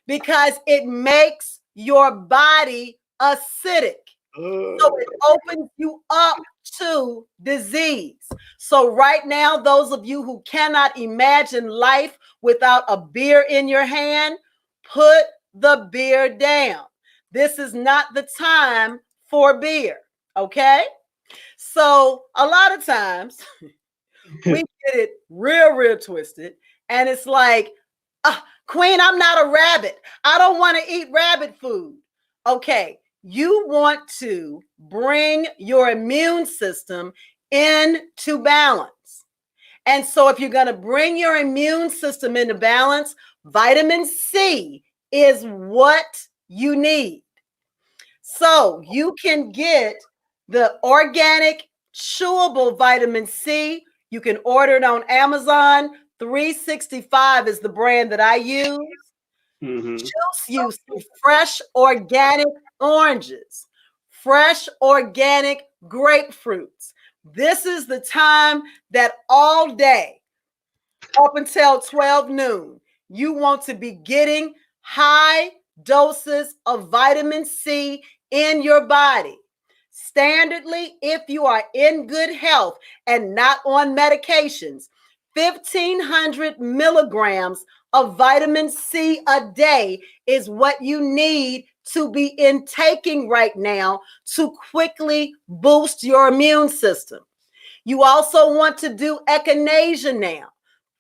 because it makes your body acidic. So it opens you up to disease. So right now, those of you who cannot imagine life without a beer in your hand, put the beer down. This is not the time for beer, okay? So a lot of times we get it real twisted, and it's like, Queen, I'm not a rabbit. I don't want to eat rabbit food. Okay, you want to bring your immune system into balance. And so if you're going to bring your immune system into balance, vitamin C is what you need. So you can get the organic chewable vitamin C. You can order it on Amazon. 365 is the brand that I use. Juice you some fresh organic oranges, fresh organic grapefruits. This is the time that all day up until 12 noon, you want to be getting high doses of vitamin C in your body. Standardly, if you are in good health and not on medications, 1,500 milligrams of vitamin C a day is what you need to be intaking right now to quickly boost your immune system. You also want to do echinacea now,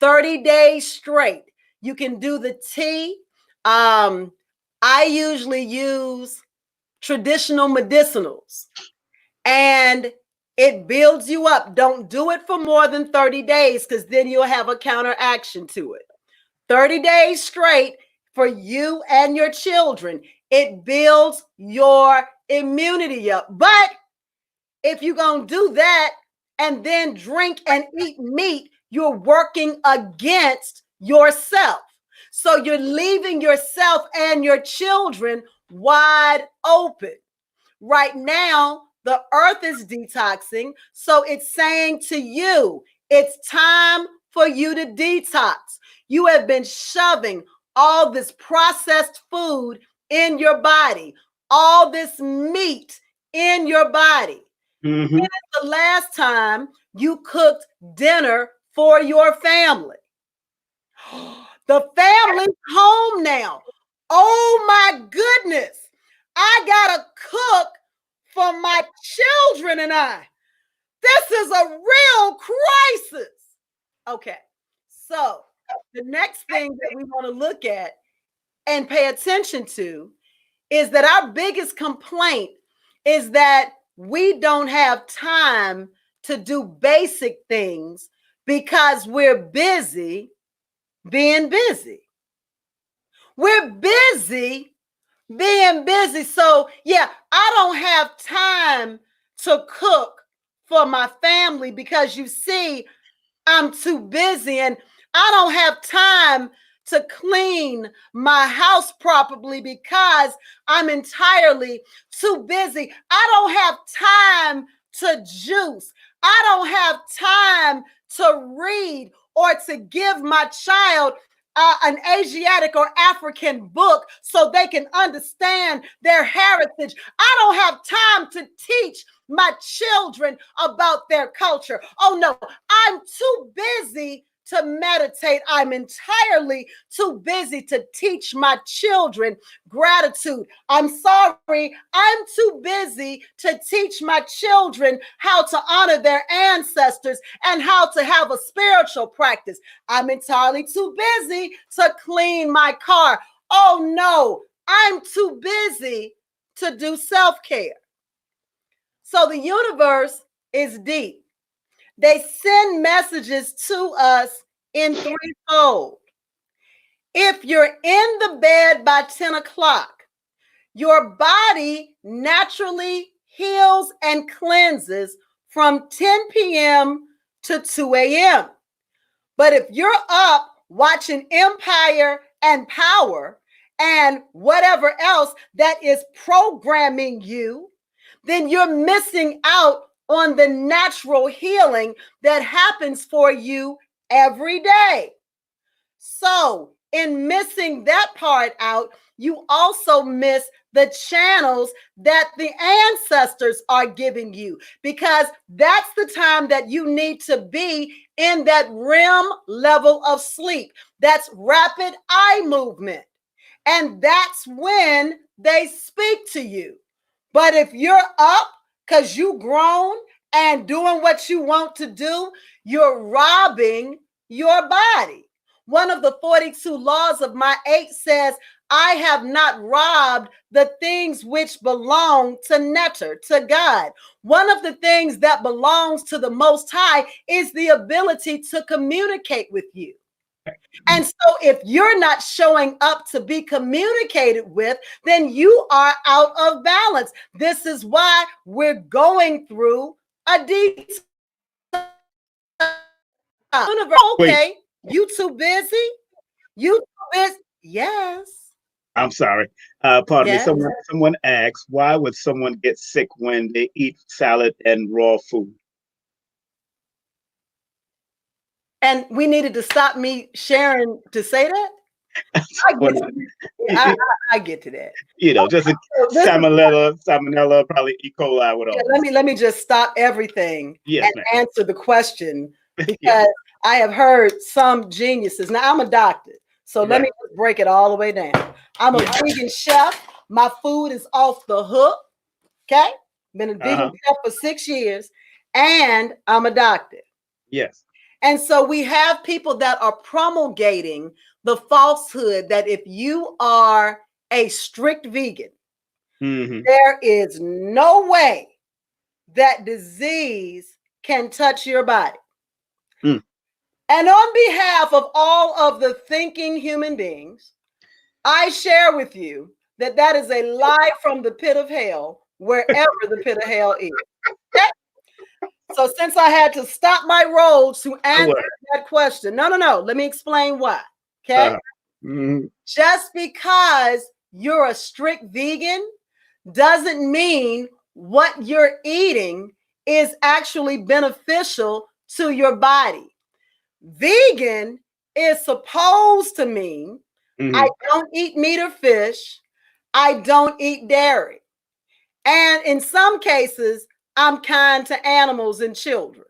30 days straight. You can do the tea. I usually use traditional medicinals, and it builds you up. Don't do it for more than 30 days because then you'll have a counteraction to it. 30 days straight for you and your children. It builds your immunity up. But if you're going to do that and then drink and eat meat, you're working against yourself. So you're leaving yourself and your children wide open. Right now, the earth is detoxing. So it's saying to you, it's time for you to detox. You have been shoving all this processed food in your body, all this meat in your body. When is the last time you cooked dinner for your family? The family's home now. Oh my goodness. I gotta cook for my children and I. This is a real crisis. Okay, so the next thing that we want to look at and pay attention to is that our biggest complaint is that we don't have time to do basic things because we're busy being busy. We're busy being busy. So, yeah, I don't have time to cook for my family because you see, I'm too busy, and I don't have time to clean my house properly because I'm entirely too busy. I don't have time to juice. I don't have time to read or to give my child an Asiatic or African book so they can understand their heritage. I don't have time to teach my children about their culture. Oh no, I'm too busy to meditate. I'm entirely too busy to teach my children gratitude. I'm sorry, I'm too busy to teach my children how to honor their ancestors and how to have a spiritual practice. I'm entirely too busy to clean my car. Oh no, I'm too busy to do self-care. So the universe is deep. They send messages to us in threefold. If you're in the bed by 10 o'clock, your body naturally heals and cleanses from 10 p.m. to 2 a.m. But if you're up watching Empire and Power and whatever else that is programming you, then you're missing out on the natural healing that happens for you every day. So, in missing that part out, you also miss the channels that the ancestors are giving you, because that's the time that you need to be in that REM level of sleep. That's rapid eye movement. And that's when they speak to you. But if you're up because you grown and doing what you want to do, you're robbing your body. One of the 42 laws of my 8 says, I have not robbed the things which belong to Netter, to God. One of the things that belongs to the Most High is the ability to communicate with you. And so if you're not showing up to be communicated with, then you are out of balance. This is why we're going through a detox. Okay, you too busy? You too busy? Yes. I'm sorry. Pardon me. Someone asks, why would someone get sick when they eat salad and raw food? And we needed to stop me sharing to say that? I get to that. You know, just a salmonella, probably E. coli with all. Let me just stop everything and answer the question, because yes. I have heard some geniuses. Now I'm a doctor, so let me just break it all the way down. I'm a vegan chef. My food is off the hook. Okay, been a vegan chef for 6 years, and I'm a doctor. Yes. And so we have people that are promulgating the falsehood that if you are a strict vegan, there is no way that disease can touch your body. And on behalf of all of the thinking human beings, I share with you that that is a lie from the pit of hell, wherever the pit of hell is. Okay? So since I had to stop my roll to answer that question, no, let me explain why. Okay. Just because you're a strict vegan doesn't mean what you're eating is actually beneficial to your body. Vegan is supposed to mean I don't eat meat or fish. I don't eat dairy. And in some cases, I'm kind to animals and children.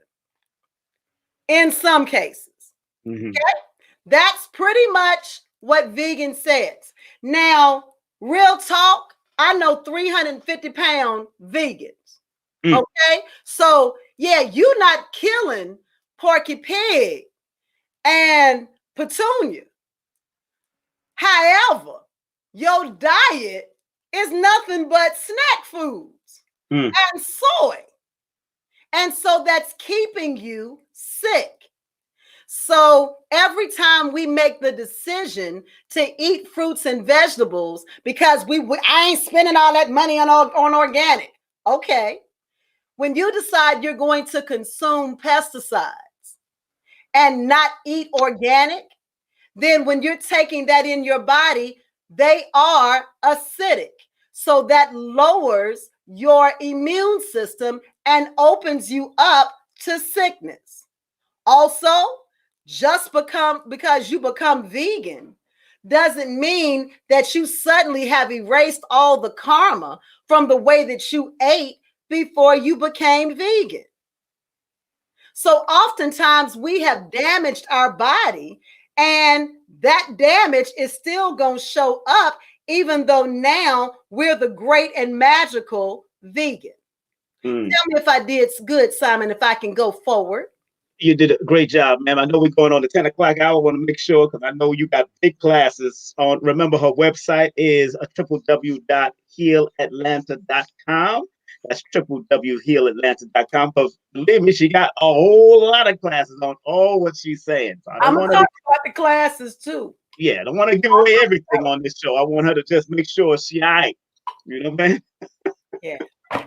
In some cases. Okay? That's pretty much what vegan says. Now, real talk, I know 350-pound vegans. Okay? So Yeah, you're not killing Porky Pig and Petunia. However, your diet is nothing but snack foods and soy. And so that's keeping you sick. So every time we make the decision to eat fruits and vegetables, because I ain't spending all that money on organic. Okay. When you decide you're going to consume pesticides and not eat organic, then when you're taking that in your body, they are acidic. So that lowers your immune system and opens you up to sickness. Also, just because you become vegan doesn't mean that you suddenly have erased all the karma from the way that you ate before you became vegan. So oftentimes we have damaged our body, and that damage is still going to show up, even though now we're the great and magical vegan. Tell me if I did good, Simon, if I can go forward. You did a great job, ma'am. I know we're going on the 10 o'clock hour. I want to make sure, because I know you got big classes on. Remember, her website is www.healatlanta.com. That's www.healatlanta.com. Because believe me, she got a whole lot of classes on all what she's saying. So I'm going to talk about the classes too. Yeah, I don't want to give away everything on this show. I want her to just make sure she all right. You know what I mean? Yeah.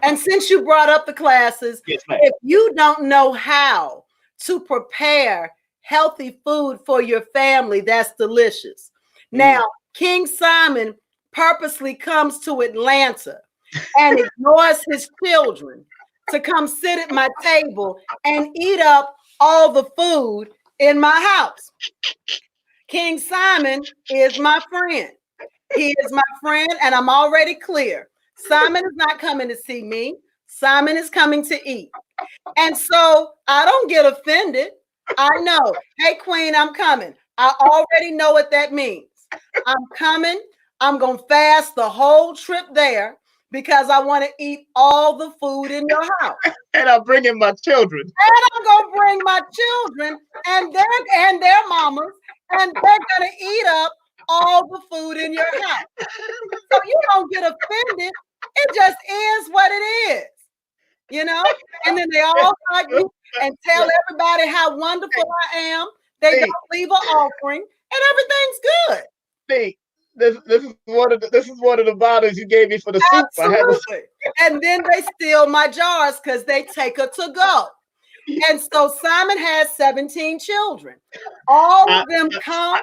And since you brought up the classes, yes, if you don't know how to prepare healthy food for your family, that's delicious. Now, King Simon purposely comes to Atlanta and ignores his children to come sit at my table and eat up all the food in my house. King Simon is my friend. He is my friend, and I'm already clear. Simon is not coming to see me. Simon is coming to eat. And so I don't get offended. I know, hey, Queen, I'm coming. I already know what that means. I'm coming. I'm going to fast the whole trip there because I want to eat all the food in your house. And I'm bringing my children. And I'm going to bring my children and their mamas, and they're going to eat up all the food in your house. So you don't get offended. It just is what it is. You know, and then they all hug you and tell everybody how wonderful I am. They don't leave an offering, and everything's good. This is one of the bottles you gave me for the soup. Absolutely. And then they steal my jars because they take her to go. And so Simon has 17 children. All of them come.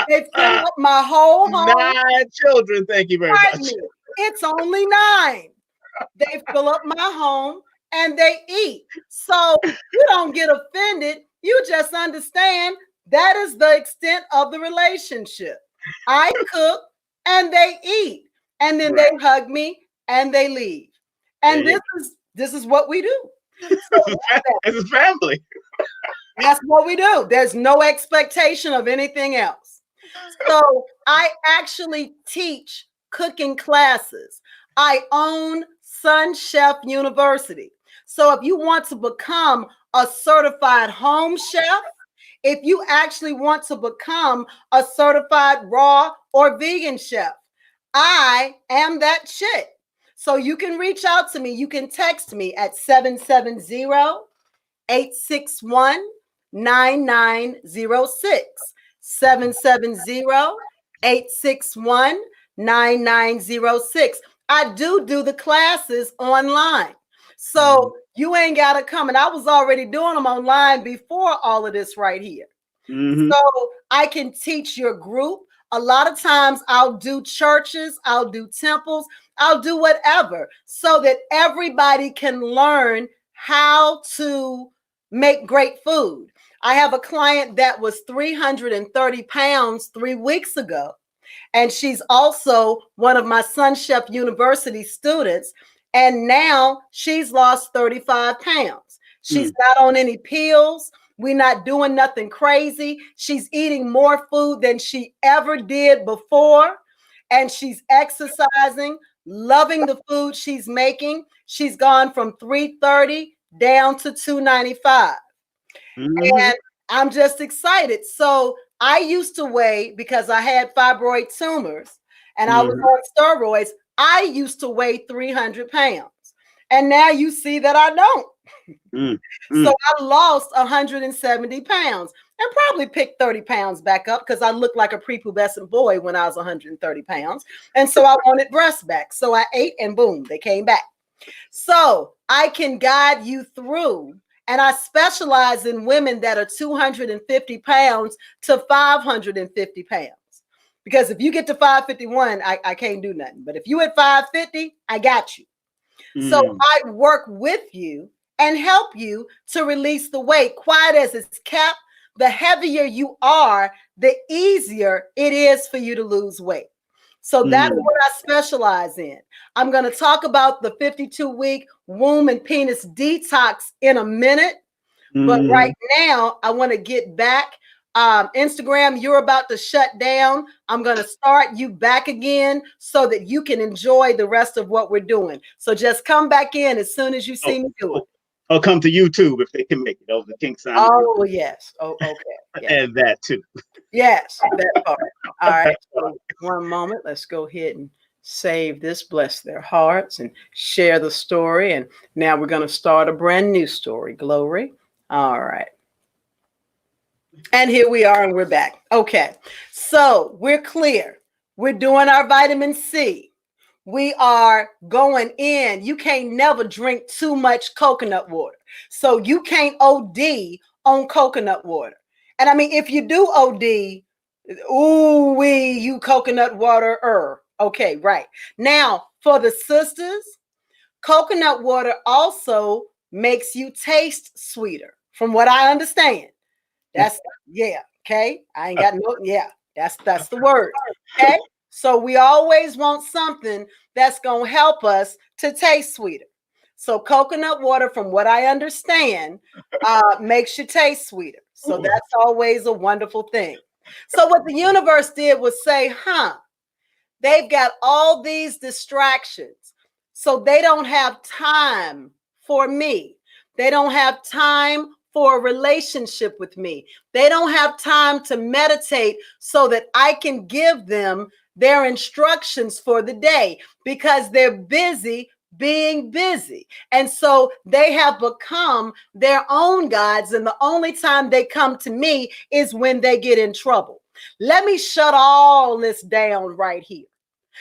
They fill up my whole home. 9 children. Thank you very much. It's only 9. They fill up my home and they eat. So you don't get offended. You just understand that is the extent of the relationship. I cook and they eat, and then they hug me and they leave. And this is what we do. So this is family. That's what we do. There's no expectation of anything else. So I actually teach cooking classes. I own Sun Chef University. So if you want to become a certified home chef, if you actually want to become a certified raw or vegan chef, I am that chick. So you can reach out to me. You can text me at 770-861-9906. 770-861-9906. I do the classes online. So you ain't got to come. And I was already doing them online before all of this right here. So I can teach your group. A lot of times I'll do churches, I'll do temples, I'll do whatever so that everybody can learn how to make great food. I have a client that was 330 pounds 3 weeks ago. And she's also one of my Sun Chef University students. And now she's lost 35 pounds. She's not on any pills. We're not doing nothing crazy. She's eating more food than she ever did before. And she's exercising, loving the food she's making. She's gone from 330 down to $295. And I'm just excited. So I used to weigh, because I had fibroid tumors and I was on steroids, I used to weigh 300 pounds. And now you see that I don't. So I lost 170 pounds and probably picked 30 pounds back up because I looked like a prepubescent boy when I was 130 pounds. And so I wanted breasts back. So I ate and boom, they came back. So I can guide you through. And I specialize in women that are 250 pounds to 550 pounds. Because if you get to 551, I can't do nothing. But if you at 550, I got you. So I work with you and help you to release the weight. Quiet as it's kept, the heavier you are, the easier it is for you to lose weight. So that's what I specialize in. I'm going to talk about the 52-week womb and penis detox in a minute. But right now, I want to get back. Instagram, you're about to shut down. I'm going to start you back again so that you can enjoy the rest of what we're doing. So just come back in as soon as you see me do it. Or come to YouTube if they can make it over the King Sign. Oh, yes. Oh, okay. Yes. And that too. Yes, that part. All right. So one moment. Let's go ahead and save this, bless their hearts, and share the story. And now we're going to start a brand new story. Glory. All right. And here we are, and we're back. Okay. So we're clear. We're doing our vitamin C. We are going in. You can't never drink too much coconut water. So you can't OD on coconut water. And I mean, if you do OD, you coconut water. Okay, right. Now, for the sisters, coconut water also makes you taste sweeter, from what I understand. That's, okay. I ain't got no, that's the word. Okay. So we always want something that's going to help us to taste sweeter. So coconut water, from what I understand, makes you taste sweeter. So that's always a wonderful thing. So what the universe did was say, they've got all these distractions. So they don't have time for me. They don't have time for a relationship with me. They don't have time to meditate so that I can give them their instructions for the day because they're busy being busy. And so they have become their own gods. And the only time they come to me is when they get in trouble. Let me shut all this down right here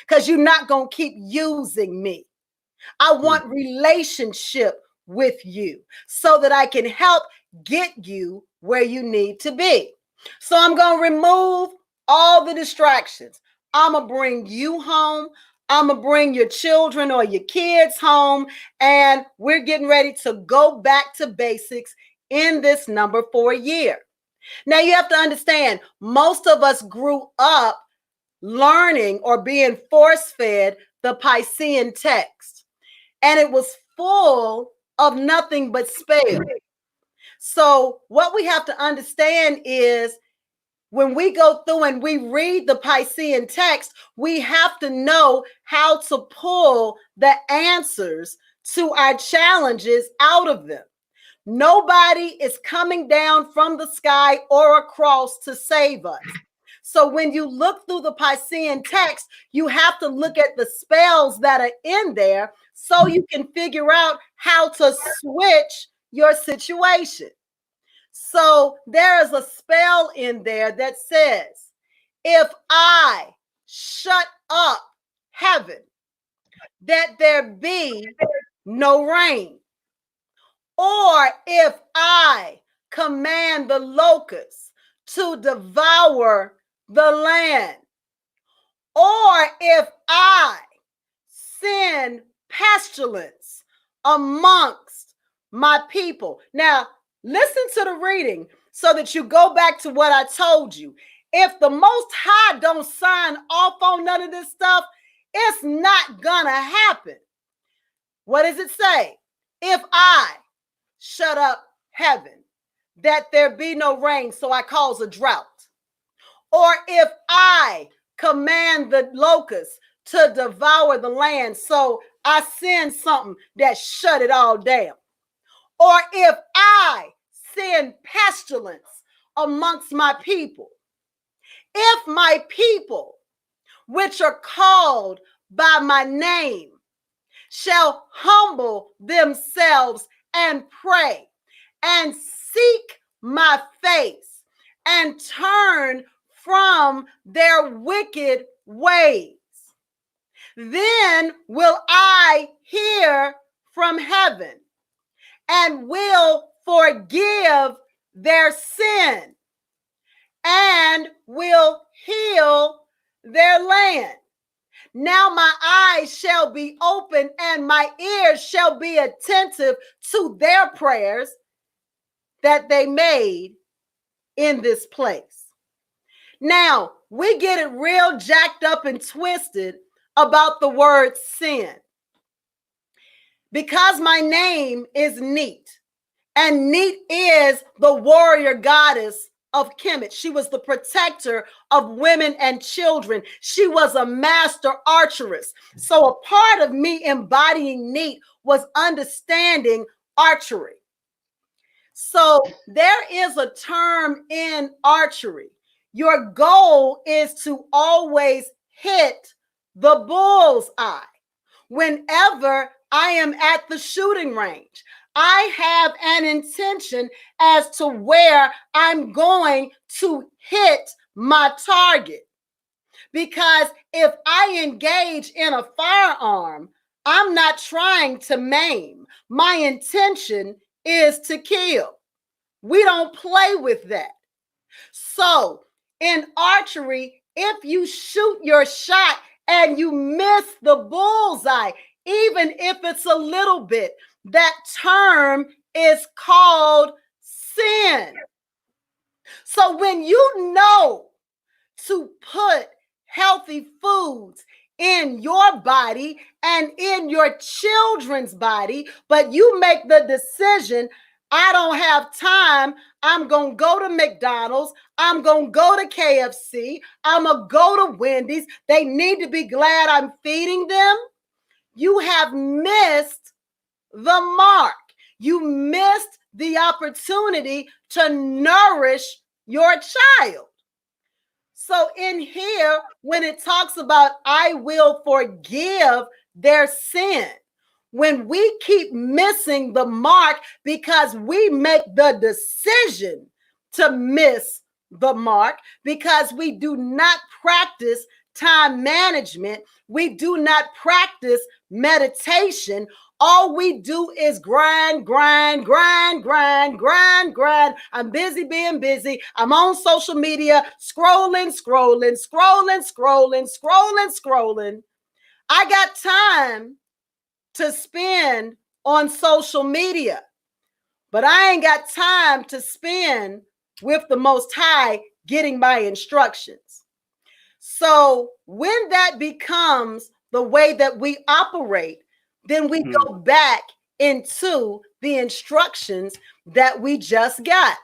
because you're not going to keep using me. I want relationship with you so that I can help get you where you need to be. So I'm going to remove all the distractions. I'm going to bring you home. I'm going to bring your children or your kids home. And we're getting ready to go back to basics in this number 4 year. Now you have to understand, most of us grew up learning or being force-fed the Piscean text. And it was full of nothing but spells. So what we have to understand is when we go through and we read the Piscean text, we have to know how to pull the answers to our challenges out of them. Nobody is coming down from the sky or across to save us. So when you look through the Piscean text, you have to look at the spells that are in there so you can figure out how to switch your situation. So there is a spell in there that says, if I shut up heaven, that there be no rain. Or if I command the locusts to devour the land. Or if I send pestilence amongst my people. Now, listen to the reading so that you go back to what I told you. If the Most High don't sign off on none of this stuff, it's not gonna happen. What does it say? If I shut up heaven, that there be no rain, so I cause a drought. Or if I command the locusts to devour the land, so I send something that shut it all down. or if I send pestilence amongst my people, if my people, which are called by my name, shall humble themselves and pray and seek my face and turn from their wicked ways, then will I hear from heaven and will forgive their sin and will heal their land. Now my eyes shall be open and my ears shall be attentive to their prayers that they made in this place. Now, we get it real jacked up and twisted about the word sin. Because my name is Neith, and Neith is the warrior goddess of Kemet. She was the protector of women and children. She was a master archeress. So a part of me embodying Neith was understanding archery. So there is a term in archery. Your goal is to always hit the bull's eye. Whenever I am at the shooting range, I have an intention as to where I'm going to hit my target. Because if I engage in a firearm, I'm not trying to maim. My intention is to kill. We don't play with that. So in archery, if you shoot your shot and you miss the bullseye, even if it's a little bit, that term is called sin. So when you know to put healthy foods in your body and in your children's body, but you make the decision, I don't have time, I'm going to go to McDonald's, I'm going to go to KFC, I'm going to go to Wendy's, they need to be glad I'm feeding them. You have missed the mark. You missed the opportunity to nourish your child. So in here, when it talks about I will forgive their sin, when we keep missing the mark because we make the decision to miss the mark, because we do not practice time management, we do not practice meditation, all we do is grind. I'm busy being busy. I'm on social media, scrolling. I got time to spend on social media, but I ain't got time to spend with the Most High getting my instructions. So when that becomes the way that we operate, then we go back into the instructions that we just got.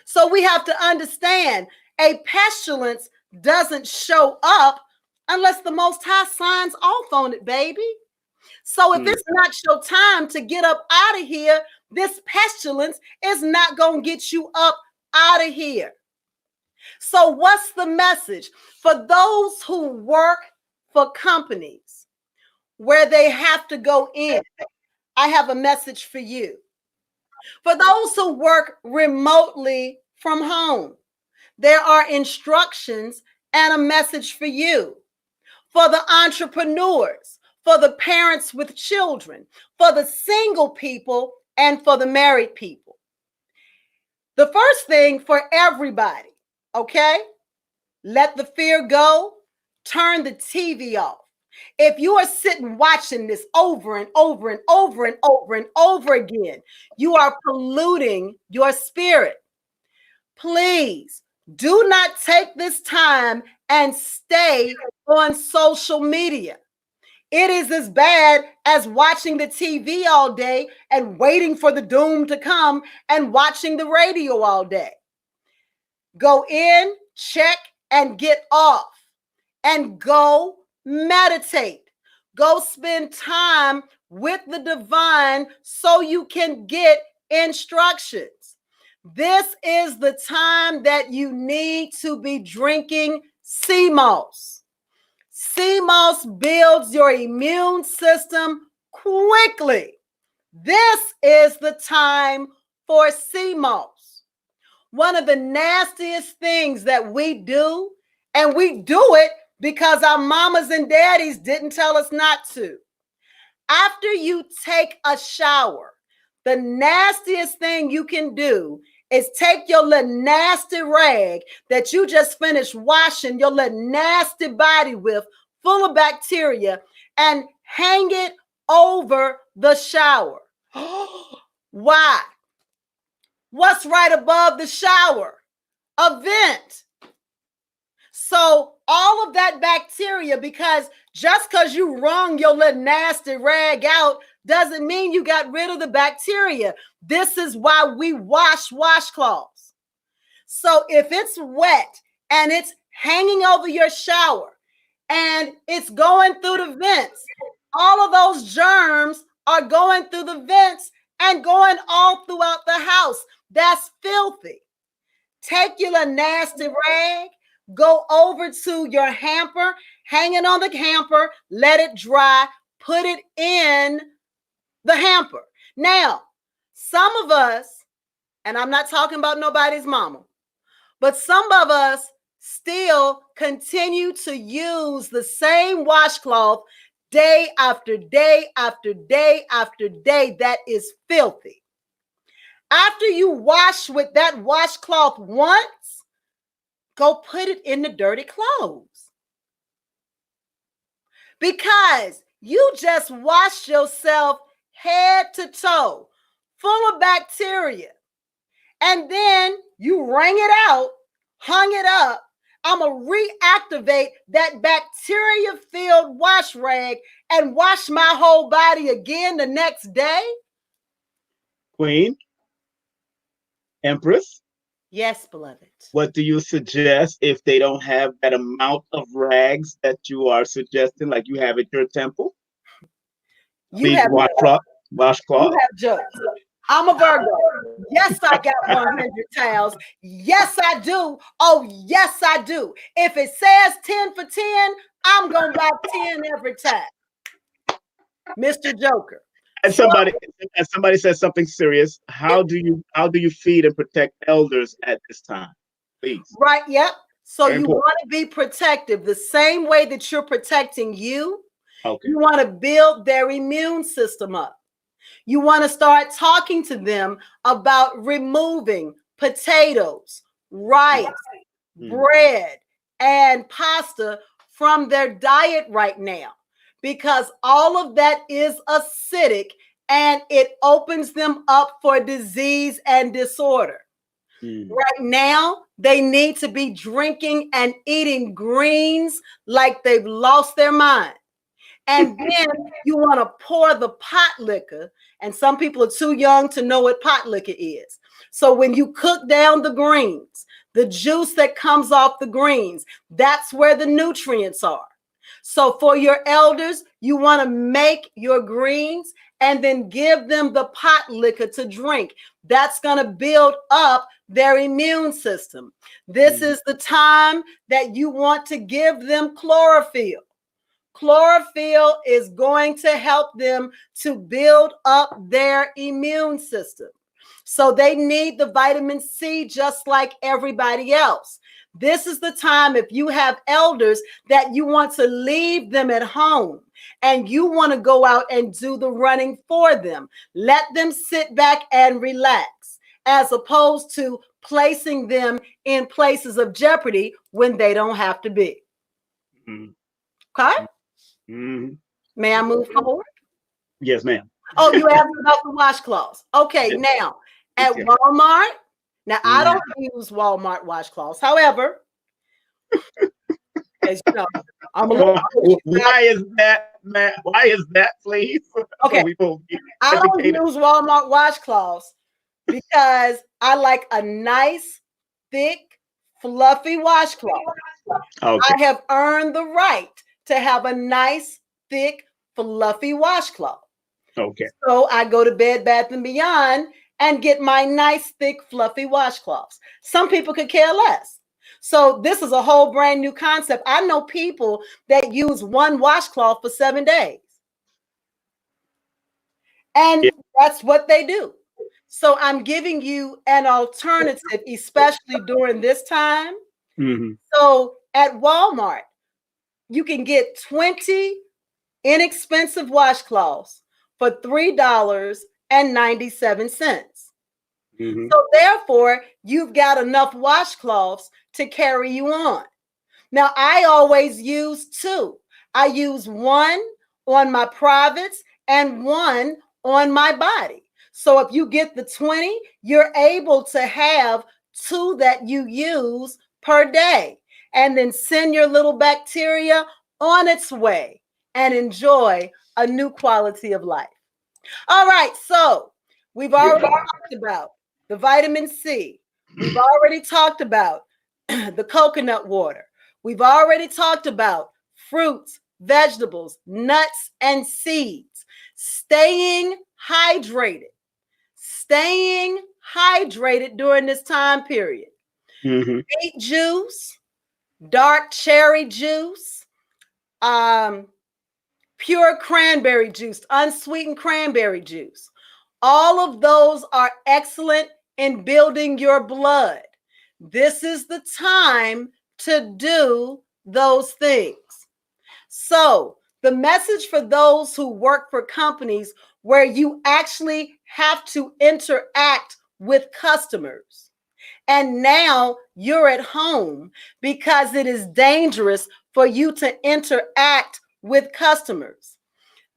So we have to understand a pestilence doesn't show up unless the Most High signs off on it, baby. So if it's not your time to get up out of here, this pestilence is not going to get you up out of here. So what's the message? For those who work for companies where they have to go in, I have a message for you. For those who work remotely from home, there are instructions and a message for you. For the entrepreneurs, for the parents with children, for the single people, and for the married people. The first thing for everybody, okay? Let the fear go. Turn the TV off. If you are sitting watching this over and over again, you are polluting your spirit. Please do not take this time and stay on social media. It is as bad as watching the TV all day and waiting for the doom to come and watching the radio all day. Go in, check, and get off, and go meditate. Go spend time with the divine so you can get instructions. This is the time that you need to be drinking sea moss. Sea moss builds your immune system quickly. This is the time for sea moss. One of the nastiest things that we do, and we do it because our mamas and daddies didn't tell us not to. After you take a shower, the nastiest thing you can do is take your little nasty rag that you just finished washing your little nasty body with, full of bacteria, and hang it over the shower. Why? What's right above the shower? A vent. So all of that bacteria, because just because you wrung your little nasty rag out doesn't mean you got rid of the bacteria. This is why we wash washcloths. So if it's wet and it's hanging over your shower and it's going through the vents, all of those germs are going through the vents and going all throughout the house. That's filthy. Take your little nasty rag, go over to your hamper, hang it on the hamper, let it dry, put it in the hamper. Now, some of us, and I'm not talking about nobody's mama, but some of us still continue to use the same washcloth day after day after day after day. That is filthy. After you wash with that washcloth once, go put it in the dirty clothes. Because you just washed yourself head to toe, full of bacteria. And then you wring it out, hung it up. I'm going to reactivate that bacteria-filled wash rag and wash my whole body again the next day. Queen, Empress. Yes, beloved. What do you suggest if they don't have that amount of rags that you are suggesting, like you have at your temple? You have washcloth. You have jokes. I'm a Virgo. Yes, I got 100 towels. Yes, I do. Oh, yes, I do. If it says 10 for 10, I'm going to buy 10 every time. Mr. Joker. And somebody says something serious. How do you feed and protect elders at this time? Please. Right, yep. So you want to be protective the same way that you're protecting you. Okay. You want to build their immune system up. You want to start talking to them about removing potatoes, rice, bread, and pasta from their diet right now, because all of that is acidic and it opens them up for disease and disorder. Right now, they need to be drinking and eating greens like they've lost their mind. And then you want to pour the pot liquor, and some people are too young to know what pot liquor is. So when you cook down the greens, the juice that comes off the greens, that's where the nutrients are. So for your elders, you want to make your greens and then give them the pot liquor to drink. That's going to build up their immune system. This is the time that you want to give them chlorophyll. Chlorophyll is going to help them to build up their immune system. So they need the vitamin C just like everybody else. This is the time, if you have elders that you want to leave them at home and you want to go out and do the running for them, let them sit back and relax, as opposed to placing them in places of jeopardy when they don't have to be. Okay? May I move forward? Yes, ma'am. Oh, you asked about the washcloths. Okay, yes. Now at Walmart, now I don't use Walmart washcloths. However, as you know, I'm a little. Why is that, man? Why is that, please? Okay, I don't use Walmart washcloths because I like a nice, thick, fluffy washcloth. Okay. I have earned the right to have a nice, thick, fluffy washcloth. Okay. So I go to Bed Bath & Beyond and get my nice, thick, fluffy washcloths. Some people could care less. So this is a whole brand new concept. I know people that use one washcloth for 7 days. And Yeah. that's what they do. So I'm giving you an alternative, especially during this time. Mm-hmm. So at Walmart, you can get 20 inexpensive washcloths for $3.97. Mm-hmm. So therefore, you've got enough washcloths to carry you on. Now, I always use two. I use one on my privates and one on my body. So if you get the 20, you're able to have two that you use per day and then send your little bacteria on its way and enjoy a new quality of life. All right, so we've already talked about the vitamin C. We've already talked about the coconut water. We've already talked about fruits, vegetables, nuts, and seeds. Staying hydrated. Staying hydrated during this time period. Mm-hmm. Beet juice, dark cherry juice, pure cranberry juice, unsweetened cranberry juice. All of those are excellent in building your blood. This is the time to do those things. So, the message for those who work for companies where you actually have to interact with customers, and now you're at home because it is dangerous for you to interact with customers.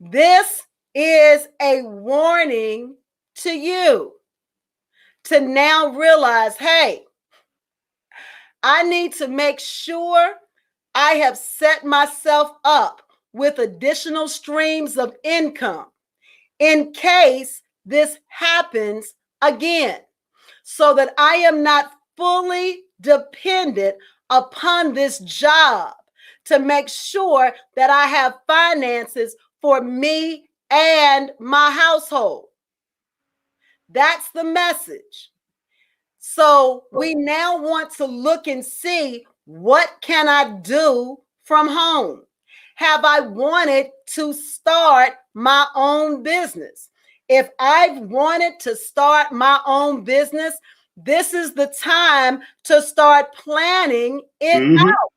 This is a warning to you to now realize, hey, I need to make sure I have set myself up with additional streams of income in case this happens again, so that I am not fully dependent upon this job to make sure that I have finances for me and my household. That's the message. So we now want to look and see, what can I do from home? Have I wanted to start my own business? If I've wanted to start my own business, this is the time to start planning it Mm-hmm. out.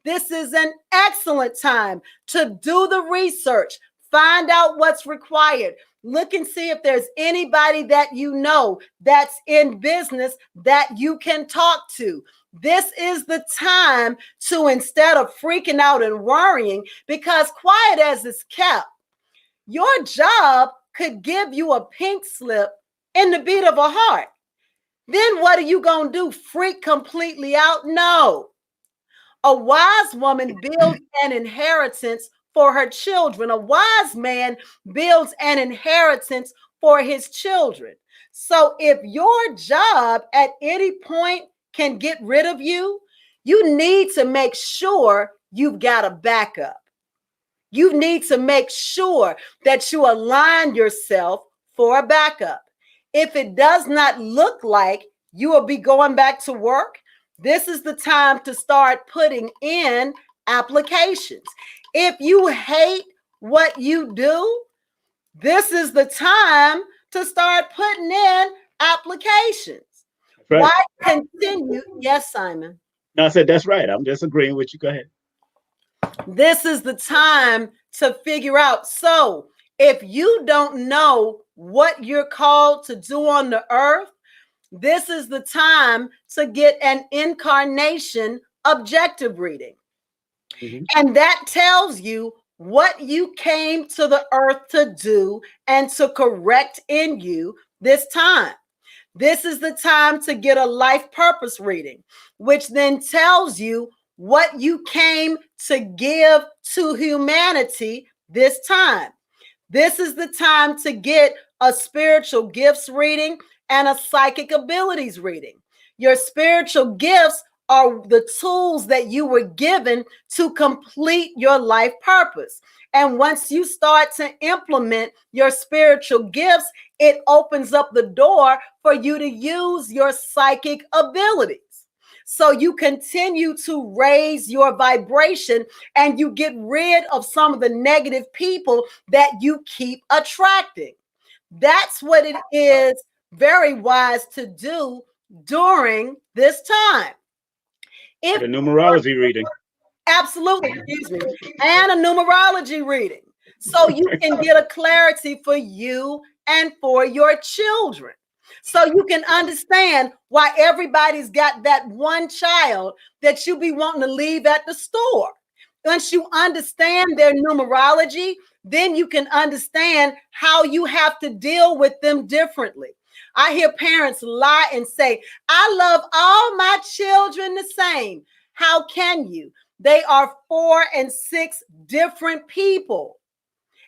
This is an excellent time to do the research, find out what's required. Look and see if there's anybody that you know that's in business that you can talk to. This is the time to, instead of freaking out and worrying, because quiet as it's kept, your job could give you a pink slip in the beat of a heart. Then what are you going to do? Freak completely out? No. A wise woman builds an inheritance for her children. A wise man builds an inheritance for his children. So if your job at any point can get rid of you, you need to make sure you've got a backup. You need to make sure that you align yourself for a backup. If it does not look like you will be going back to work, this is the time to start putting in applications. If you hate what you do, this is the time to start putting in applications. Right. Why continue? Yes, Simon. No, I said that's right. I'm just agreeing with you. Go ahead. This is the time to figure out. So if you don't know what you're called to do on the earth, this is the time to get an incarnation objective reading. Mm-hmm. And that tells you what you came to the earth to do and to correct in you this time. This is the time to get a life purpose reading, which then tells you what you came to give to humanity this time. This is the time to get a spiritual gifts reading and a psychic abilities reading. Your spiritual gifts are the tools that you were given to complete your life purpose. And once you start to implement your spiritual gifts, it opens up the door for you to use your psychic abilities. So you continue to raise your vibration and you get rid of some of the negative people that you keep attracting. That's what it is very wise to do during this time. If a numerology reading. Absolutely, excuse me, and a numerology reading. So you can get a clarity for you and for your children. So you can understand why everybody's got that one child that you be wanting to leave at the store. Once you understand their numerology, then you can understand how you have to deal with them differently. I hear parents lie and say, I love all my children the same. How can you? They are 4 and 6 different people,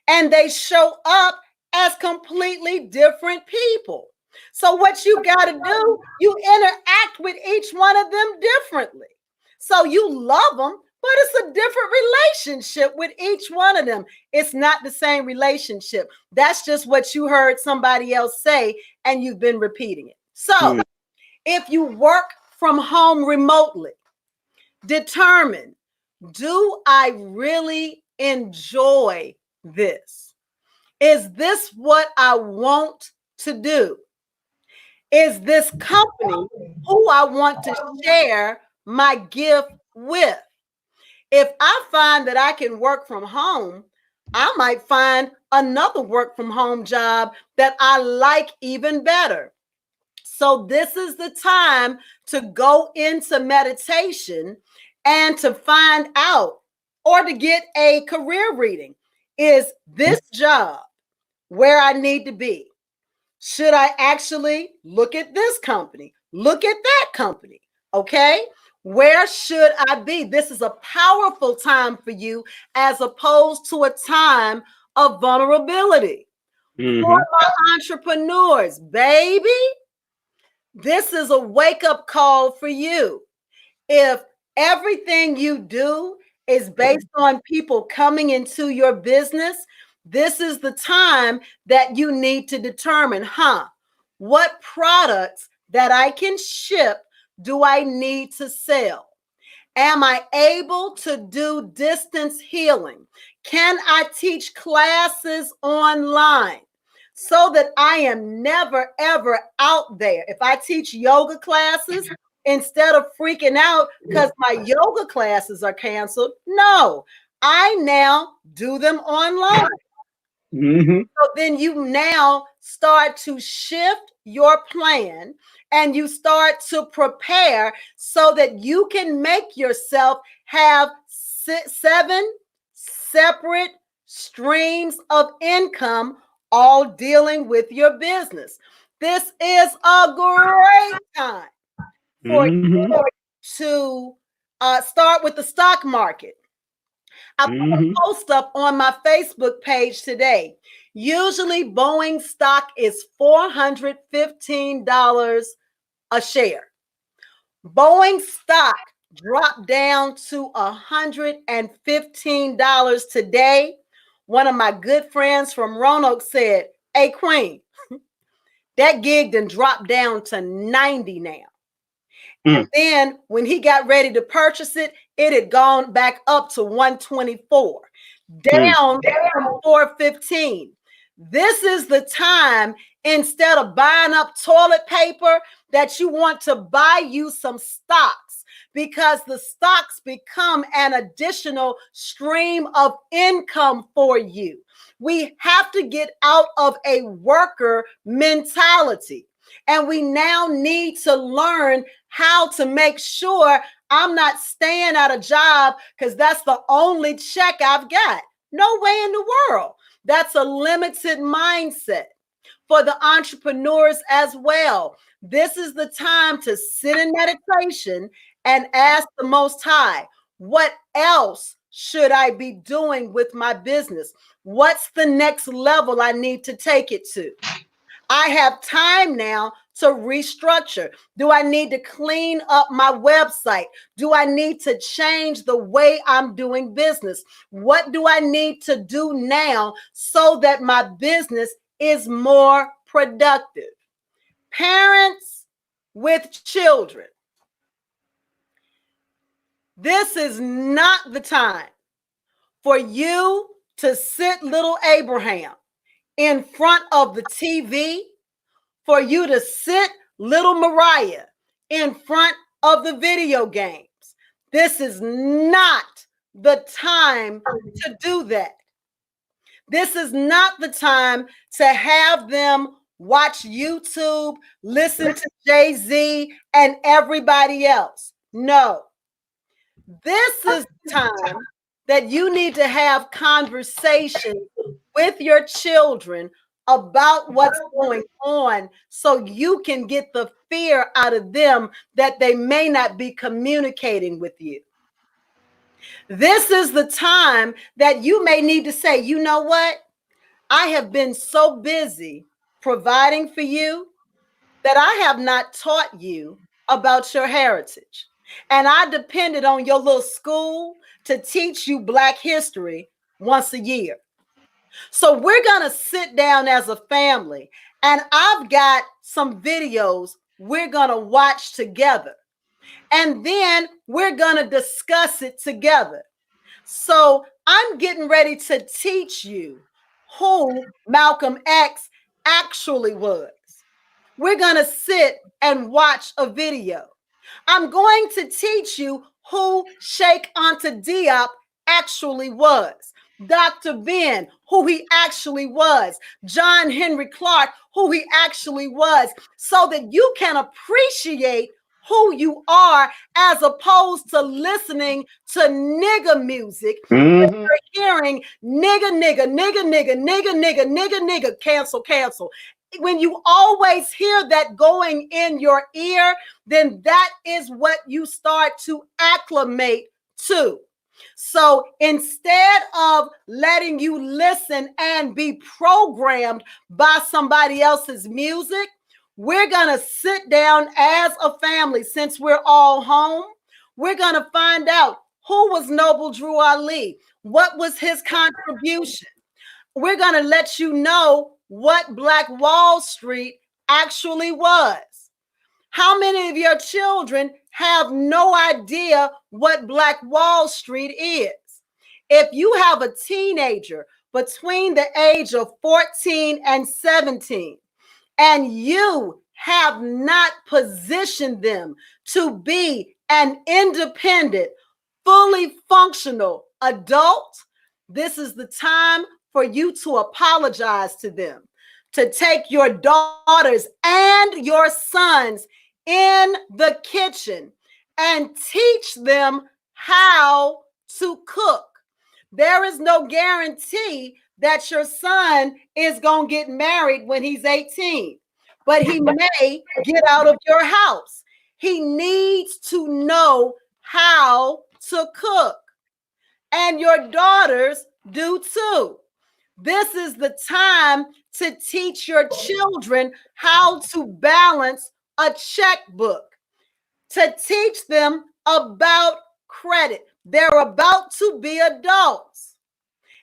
and they show up as completely different people. So what you got to do, you interact with each one of them differently. So you love them, but it's a different relationship with each one of them. It's not the same relationship. That's just what you heard somebody else say, and you've been repeating it. So if you work from home remotely, determine, do I really enjoy this? Is this what I want to do? Is this company who I want to share my gift with? If I find that I can work from home, I might find another work from home job that I like even better. So this is the time to go into meditation and to find out, or to get a career reading. Is this job where I need to be? Should I actually look at this company? Look at that company. Okay. Where should I be? This is a powerful time for you as opposed to a time of vulnerability. For my entrepreneurs, baby, this is a wake-up call for you. If everything you do is based on people coming into your business, this is the time that you need to determine, what products that I can ship do I need to sell? Am I able to do distance healing? Can I teach classes online so that I am never, ever out there? If I teach yoga classes, instead of freaking out because my yoga classes are canceled, no, I now do them online. So then you now start to shift your plan and you start to prepare so that you can make yourself have 7 separate streams of income, all dealing with your business. This is a great time for you to start with the stock market. I put a post up on my Facebook page today. Usually Boeing stock is $415 a share. Boeing stock dropped down to $115 today. One of my good friends from Roanoke said, hey, Queen, that gig done dropped down to 90 now. And then when he got ready to purchase it, it had gone back up to 124, down from 415. This is the time, instead of buying up toilet paper, that you want to buy you some stocks, because the stocks become an additional stream of income for you. We have to get out of a worker mentality. And we now need to learn how to make sure I'm not staying at a job because that's the only check I've got. No way in the world. That's a limited mindset. For the entrepreneurs as well, this is the time to sit in meditation and ask the Most High, what else should I be doing with my business? What's the next level I need to take it to? I have time now to restructure? Do I need to clean up my website? Do I need to change the way I'm doing business? What do I need to do now so that my business is more productive? Parents with children, this is not the time for you to sit little Abraham in front of the TV, for you to sit little Mariah in front of the video games. This is not the time to do that. This is not the time to have them watch YouTube, listen to Jay-Z and everybody else. No. This is the time that you need to have conversations with your children about what's going on so you can get the fear out of them that they may not be communicating with you. This is the time that you may need to say, you know what? I have been so busy providing for you that I have not taught you about your heritage. And I depended on your little school to teach you Black history once a year. So we're going to sit down as a family, and I've got some videos we're going to watch together. And then we're going to discuss it together. So I'm getting ready to teach you who Malcolm X actually was. We're going to sit and watch a video. I'm going to teach you who Sheikh Anta Diop actually was. Dr. Ben, who he actually was. John Henry Clark, who he actually was, so that you can appreciate who you are as opposed to listening to nigga music. Mhm. You're hearing nigga, cancel. When you always hear that going in your ear, then that is what you start to acclimate to. So instead of letting you listen and be programmed by somebody else's music, we're going to sit down as a family. Since we're all home, we're going to find out who was Noble Drew Ali. What was his contribution? We're going to let you know what Black Wall Street actually was. How many of your children have no idea what Black Wall Street is? If you have a teenager between the age of 14 and 17, and you have not positioned them to be an independent, fully functional adult, this is the time for you to apologize to them, to take your daughters and your sons in the kitchen and teach them how to cook. There is no guarantee that your son is going to get married when he's 18, but he may get out of your house. He needs to know how to cook, and your daughters do too. This is the time to teach your children how to balance a checkbook, to teach them about credit. They're about to be adults.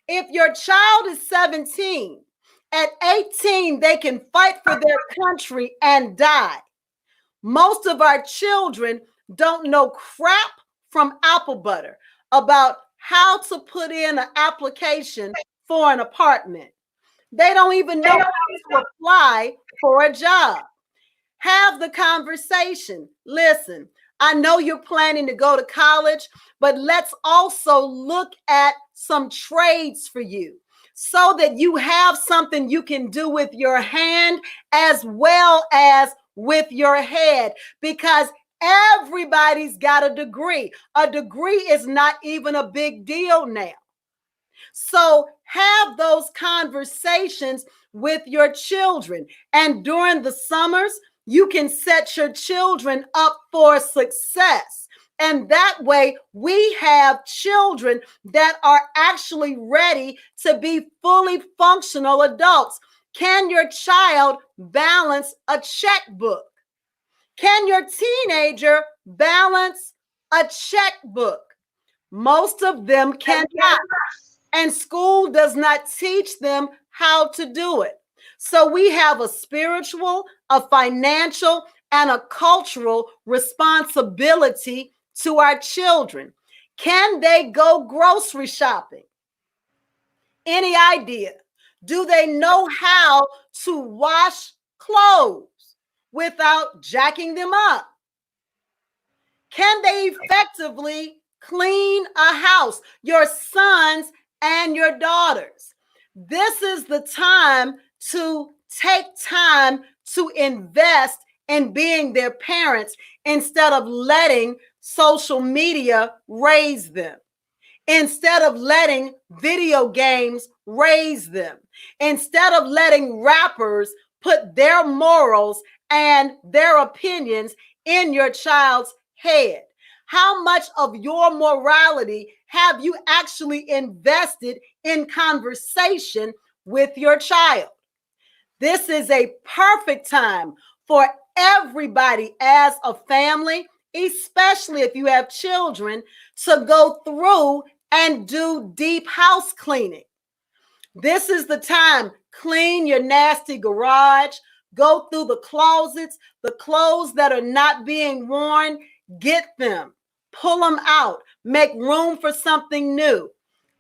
If your child is 17, at 18, they can fight for their country and die. Most of our children don't know crap from apple butter about how to put in an application for an apartment. They don't even know how to apply for a job. Have the conversation. Listen, I know you're planning to go to college, but let's also look at some trades for you so that you have something you can do with your hand as well as with your head, because everybody's got a degree. A degree is not even a big deal now. So have those conversations with your children. And during the summers, you can set your children up for success. And that way we have children that are actually ready to be fully functional adults. Can your child balance a checkbook? Can your teenager balance a checkbook? Most of them cannot. And school does not teach them how to do it. So we have a spiritual, a financial, and a cultural responsibility to our children. Can they go grocery shopping? Any idea? Do they know how to wash clothes without jacking them up? Can they effectively clean a house? Your sons and your daughters. This is the time to take time to invest in being their parents instead of letting social media raise them, instead of letting video games raise them, instead of letting rappers put their morals and their opinions in your child's head. How much of your morality have you actually invested in conversation with your child? This is a perfect time for everybody as a family, especially if you have children, to go through and do deep house cleaning. This is the time. Clean your nasty garage. Go through the closets, the clothes that are not being worn, get them, pull them out, make room for something new.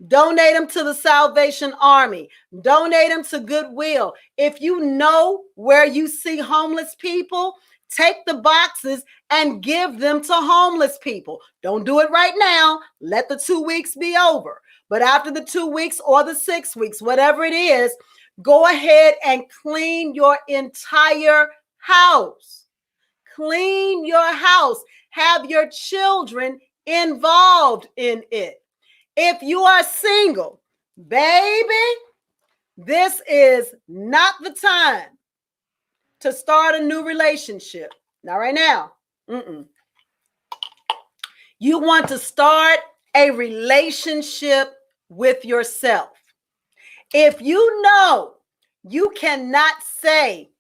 Donate them to the Salvation Army. Donate them to Goodwill. If you know where you see homeless people, take the boxes and give them to homeless people. Don't do it right now. Let the 2 weeks be over. But after the 2 weeks or the 6 weeks, whatever it is, go ahead and clean your entire house. Clean your house. Have your children involved in it. If you are single, baby, this is not the time to start a new relationship. Not right now. You want to start a relationship with yourself. If you know you cannot say,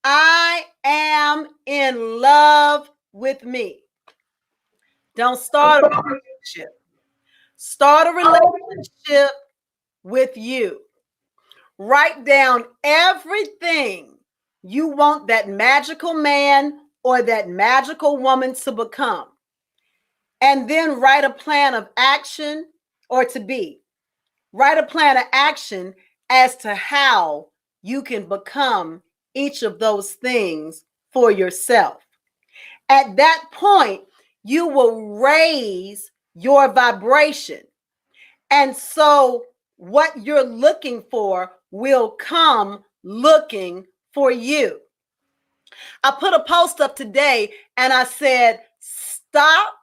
I am in love with me, don't start a relationship. Start a relationship with you. Write down everything you want that magical man or that magical woman to become. And then write a plan of action, or to be. Write a plan of action as to how you can become each of those things for yourself. At that point, you will raise your vibration. And so what you're looking for will come looking for you. I put a post up today and I said, stop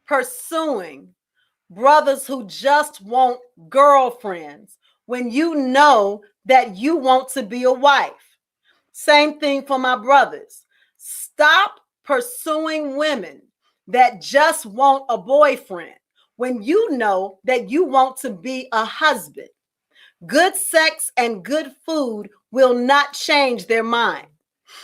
pursuing brothers who just want girlfriends when you know that you want to be a wife. Same thing for my brothers. Stop pursuing women that just want a boyfriend when you know that you want to be a husband. Good sex and good food will not change their mind.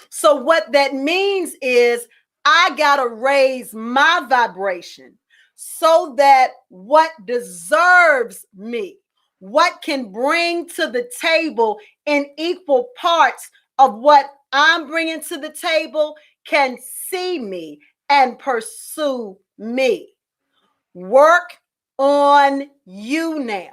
So what that means is I got to raise my vibration so that what deserves me, what can bring to the table in equal parts of what I'm bringing to the table, can see me and pursue me. Work on you now.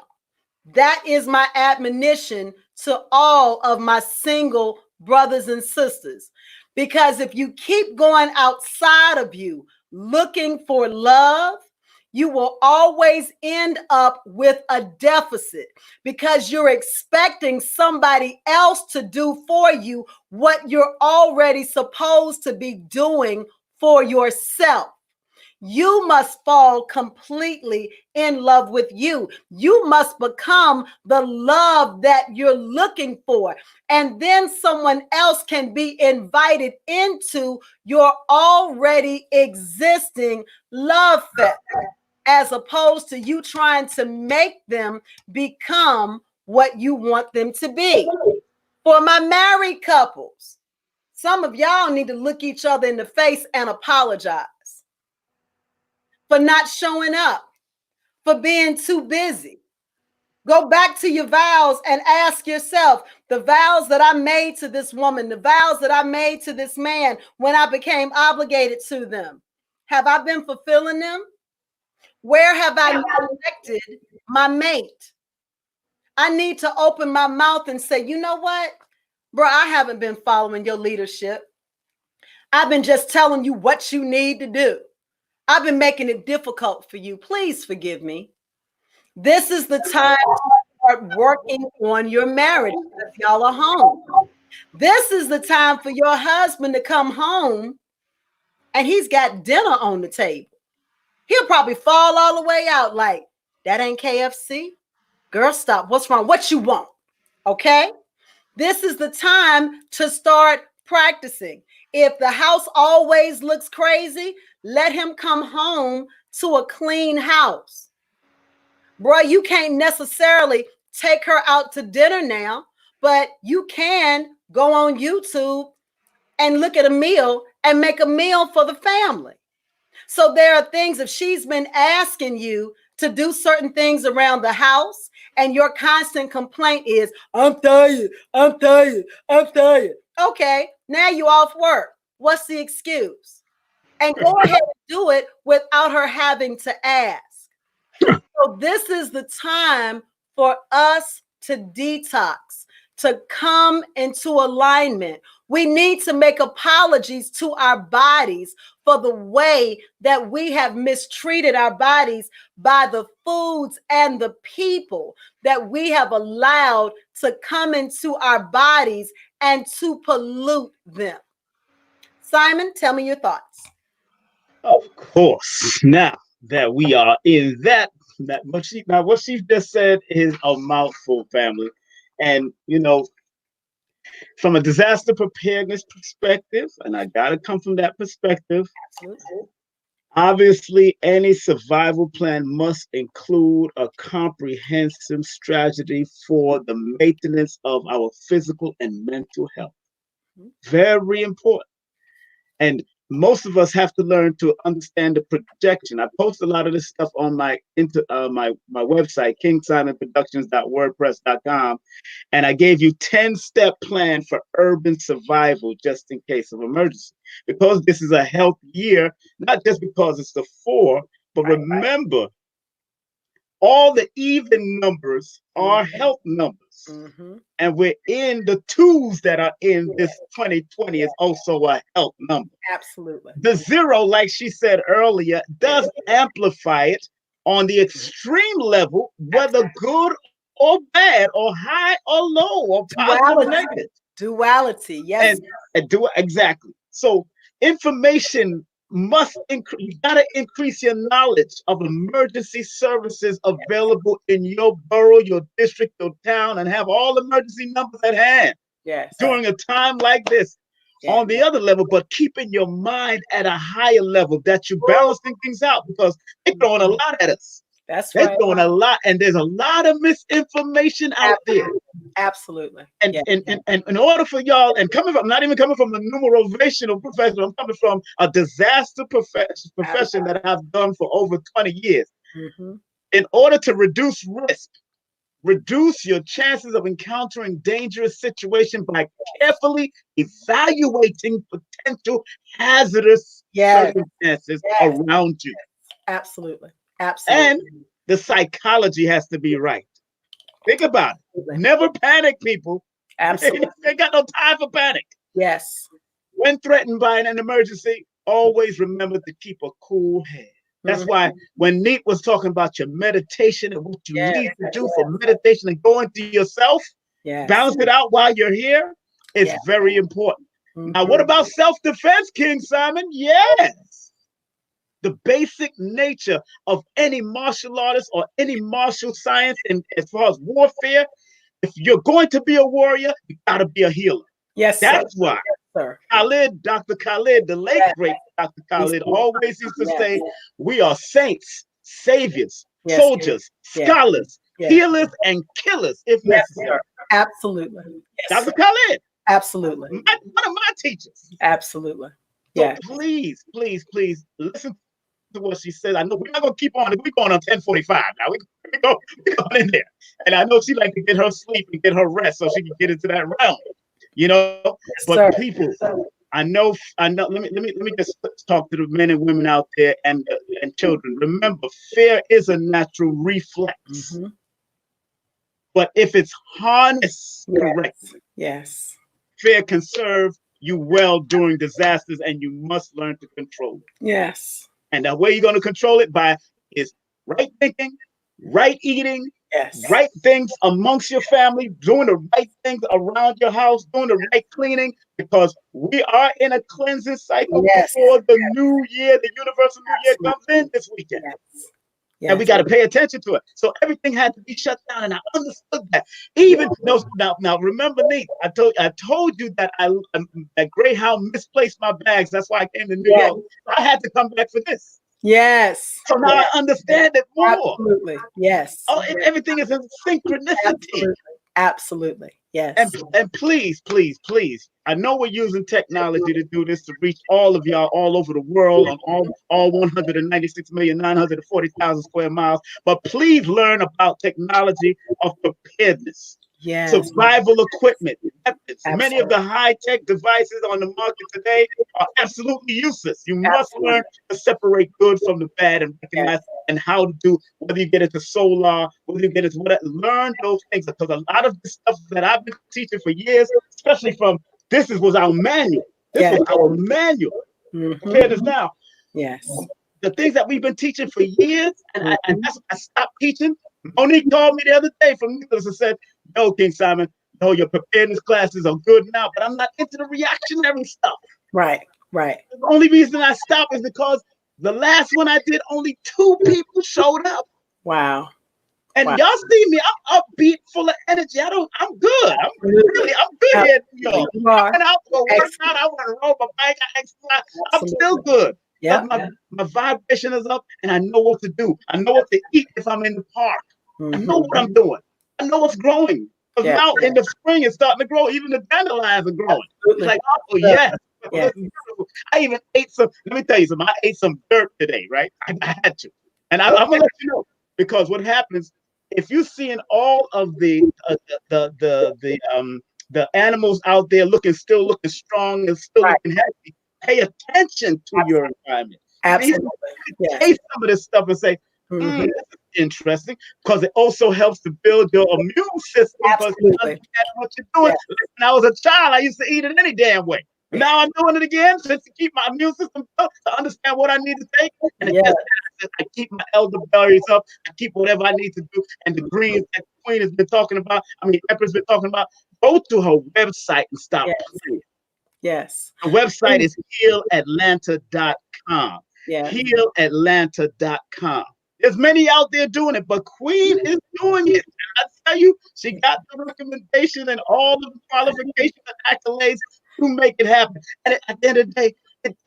That is my admonition to all of my single brothers and sisters. Because if you keep going outside of you looking for love, you will always end up with a deficit because you're expecting somebody else to do for you what you're already supposed to be doing for yourself. You must fall completely in love with you. You must become the love that you're looking for. And then someone else can be invited into your already existing love fest, as opposed to you trying to make them become what you want them to be. For my married couples, some of y'all need to look each other in the face and apologize for not showing up, for being too busy. Go back to your vows and ask yourself, the vows that I made to this woman, the vows that I made to this man when I became obligated to them, have I been fulfilling them? Where have I neglected my mate? I need to open my mouth and say, you know what, bro, I haven't been following your leadership. I've been just telling you what you need to do. I've been making it difficult for you. Please forgive me. This is the time to start working on your marriage because y'all are home. This is the time for your husband to come home and he's got dinner on the table. He'll probably fall all the way out like, that ain't KFC. Girl, stop. What's wrong? What you want? Okay? This is the time to start practicing. If the house always looks crazy, let him come home to a clean house. Bro, you can't necessarily take her out to dinner now, but you can go on YouTube and look at a meal and make a meal for the family. So there are things, if she's been asking you to do certain things around the house and your constant complaint is, I'm tired, I'm tired, I'm tired. Okay, now you off work. What's the excuse? And go ahead and do it without her having to ask. So this is the time for us to detox, to come into alignment. We need to make apologies to our bodies for the way that we have mistreated our bodies by the foods and the people that we have allowed to come into our bodies and to pollute them. Simon, tell me your thoughts. Of course. Now that we are in that what she just said is a mouthful, family. And from a disaster preparedness perspective, and I gotta come from that perspective. Absolutely. Obviously, any survival plan must include a comprehensive strategy for the maintenance of our physical and mental health. Very important. And most of us have to learn to understand the projection. I post a lot of this stuff on my website, kingsimonproductions.wordpress.com, and I gave you 10-step plan for urban survival just in case of emergency. Because this is a health year, not just because it's the 4, but remember, all the even numbers are health numbers. And we're in the 2s that are in this 2020 is also a health number. Absolutely. The 0, like she said earlier, does amplify it on the extreme level, whether good or bad, or high or low, or positive or negative. Duality, yes. And exactly. So information must increase. You gotta increase your knowledge of emergency services available in your borough, your district, your town, and have all emergency numbers at hand. Yes. During a time like this. On the other level, but keeping your mind at a higher level, that you're balancing things out, because they're throwing a lot at us. They're throwing a lot, and there's a lot of misinformation out there. Absolutely. And in order for y'all, and I'm not even coming from a numerovational profession, I'm coming from a disaster profession that I've done for over 20 years. In order to reduce risk, reduce your chances of encountering dangerous situations by carefully evaluating potential hazardous circumstances around you. Absolutely. Absolutely. And the psychology has to be right. Think about it. Never panic, people. Absolutely. They got no time for panic. Yes. When threatened by an emergency, always remember to keep a cool head. That's why when Neith was talking about your meditation and what you need to do for meditation and go into yourself, balance it out while you're here, it's very important. Now, what about self-defense, King Simon? Yes. The basic nature of any martial artist or any martial science, and as far as warfare, if you're going to be a warrior, you gotta be a healer. Yes, that's why. Khalid, Dr. Khalid, the late great Dr. Khalid, always used to say, we are saints, saviors, soldiers, scholars, healers and killers if necessary. Sir. Absolutely. Yes, Dr. Khalid, absolutely. one of my teachers. Absolutely. So Yeah. please, please, please listen to what she said. I know we're not gonna keep on. We're going on 10:45 now. We're going in there, and I know she like to get her sleep and get her rest so she can get into that realm. You know, Yes, but sir. people, I know. Let me just talk to the men and women out there and children. Remember, fear is a natural reflex, but if it's harnessed correctly, Yes. fear can serve you well during disasters, and you must learn to control it. Yes. And the way you're going to control it by is right thinking, right eating, Yes. right things amongst your family, doing the right things around your house, doing the right cleaning, because we are in a cleansing cycle before the new year, the universal new year comes in this weekend. Yes. And we got to pay attention to it. So everything had to be shut down, and I understood that. Even now, remember, Neith, I told you that that Greyhound misplaced my bags. That's why I came to New York. I had to come back for this. Yes. So now I understand it more. Absolutely. Yes. Oh, everything is in synchronicity. Absolutely. Yes. And please, please, please, I know we're using technology to do this to reach all of y'all all over the world on all 196,940,000 square miles. But please learn about technology of preparedness. Yes. Survival equipment, weapons. Many of the high-tech devices on the market today are absolutely useless. You must learn to separate good from the bad and recognize and how to do, whether you get into solar, whether you get into whatever, learn those things, because a lot of the stuff that I've been teaching for years, especially from, was our manual. This was our manual. Preparedness now. Yes. The things that we've been teaching for years, and that's I stopped teaching. Monique called me the other day from Nicholas and said, "Yo, King Simon, your preparedness classes are good now, but I'm not into the reactionary stuff." Right, right. The only reason I stopped is because the last one I did, only 2 people showed up. Wow. And y'all see me, I'm upbeat, full of energy. I'm good. I'm good here in New York. I went out for a workout. I want to roll my bike. I'm still good. Yeah. My vibration is up, and I know what to do. I know what to eat if I'm in the park. I know what I'm doing. I know what's growing. Because now in the spring, it's starting to grow. Even the dandelions are growing. It's like, oh, yes. I even ate some, let me tell you something. I ate some dirt today, right? I had to. And I'm going to let you know. Because what happens, if you're seeing all of the animals out there still looking strong and still looking happy, pay attention to your environment. Absolutely. Taste some of this stuff and say, this is interesting, because it also helps to build your immune system, because you understand what you're doing. When I was a child, I used to eat it any damn way. Now I'm doing it again just to keep my immune system up, to understand what I need to take. And I keep my elderberries up. I keep whatever I need to do. And the greens that Queen has been talking about, Empress been talking about, go to her website and stop playing. Yes. The website is healatlanta.com. Yeah. Healatlanta.com. There's many out there doing it, but Queen is doing it. I tell you, she got the recommendation and all of the qualifications and accolades to make it happen. And at the end of the day, it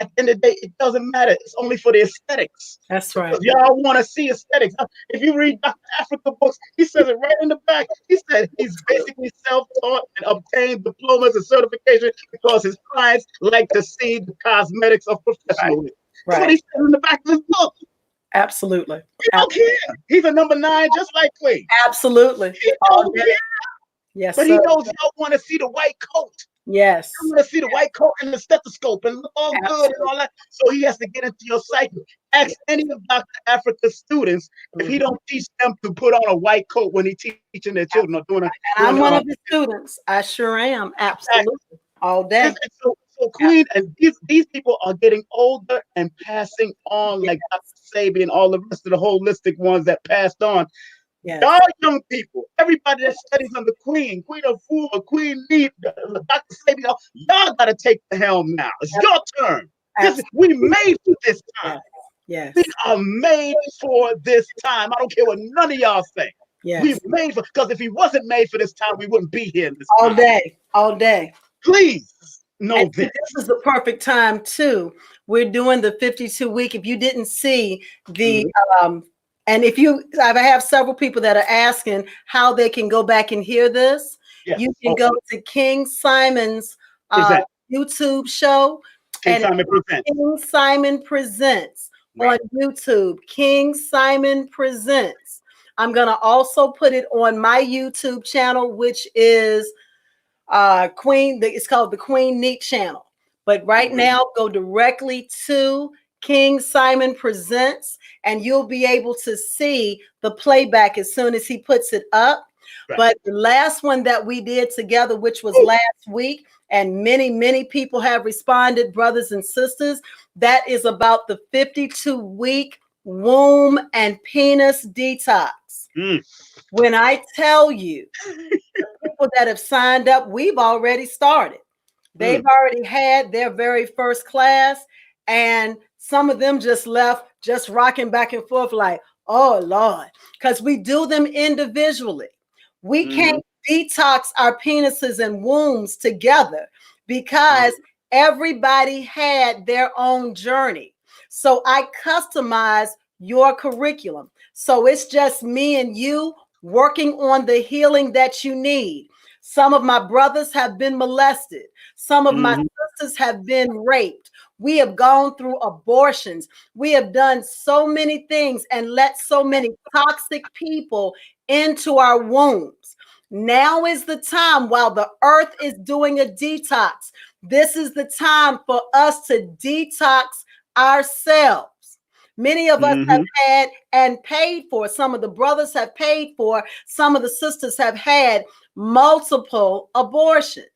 doesn't matter. It's only for the aesthetics. That's right. Because y'all want to see aesthetics. If you read Dr. Africa books, he says it right in the back. He said he's basically self-taught and obtained diplomas and certification because his clients like to see the cosmetics of professionalism. That's what he said in the back of his book. Absolutely. He don't care. He's a number 9, just like Queen. Absolutely. He don't care. Yes, but he knows y'all want to see the white coat. Yes. I want to see the white coat and the stethoscope and look all good and all that. So he has to get into your psyche. Ask any of Dr. Africa's students if he don't teach them to put on a white coat when he's teaching their children or doing. I'm one of his students. I sure am. Absolutely. All day. So Queen, and these people are getting older and passing on, like Dr. Sabi and all the rest of the holistic ones that passed on. Yes. Y'all young people, everybody that studies under Queen of Fuba, Queen Neith, Dr. Sabi, y'all got to take the helm now. It's your turn. We made for this time. Yes. We are made for this time. I don't care what none of y'all say. Yes. We made for, because if he wasn't made for this time, we wouldn't be here in this all time. day. All day. Please know and this. This is the perfect time too. We're doing the 52-week. If you didn't see the And I have several people that are asking how they can go back and hear this. Yes. You can go to King Simon's Present. YouTube show. King And Simon presents. King Simon Presents Right. on YouTube. King Simon Presents. I'm going to also put it on my YouTube channel, which is it's called the Queen Neith channel. But right now, go directly to King Simon Presents, and you'll be able to see the playback as soon as he puts it up. Right. But the last one that we did together, which was last week, and many people have responded, brothers and sisters, that is about the 52-week womb and penis detox. When I tell you, the people that have signed up, we've already started. They've already had their very first class, and some of them just left, just rocking back and forth like, oh, Lord, because we do them individually. We can't detox our penises and wombs together because everybody had their own journey. So I customize your curriculum. So it's just me and you working on the healing that you need. Some of my brothers have been molested. Some of my sisters have been raped. We have gone through abortions. We have done so many things and let so many toxic people into our wombs. Now is the time, while the earth is doing a detox, this is the time for us to detox ourselves. Many of us have had and paid for, some of the brothers have paid for, some of the sisters have had multiple abortions.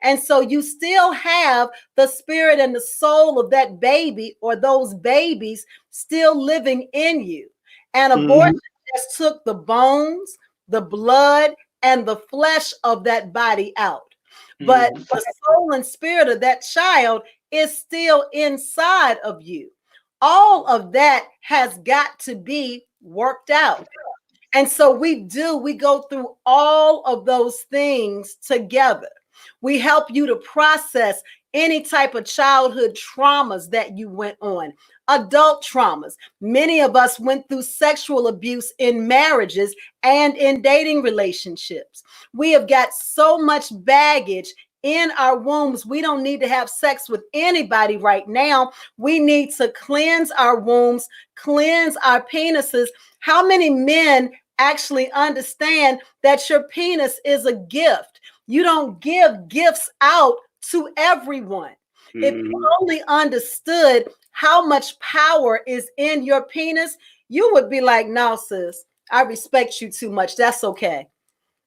And so you still have the spirit and the soul of that baby or those babies still living in you. And abortion just took the bones, the blood, and the flesh of that body out. But the soul and spirit of that child is still inside of you. All of that has got to be worked out. And so we go through all of those things together. We help you to process any type of childhood traumas that you went on, adult traumas. Many of us went through sexual abuse in marriages and in dating relationships. We have got so much baggage in our wombs. We don't need to have sex with anybody right now. We need to cleanse our wombs, cleanse our penises. How many men actually understand that your penis is a gift? You don't give gifts out to everyone. If you only understood how much power is in your penis, you would be like, no, sis, I respect you too much. That's okay.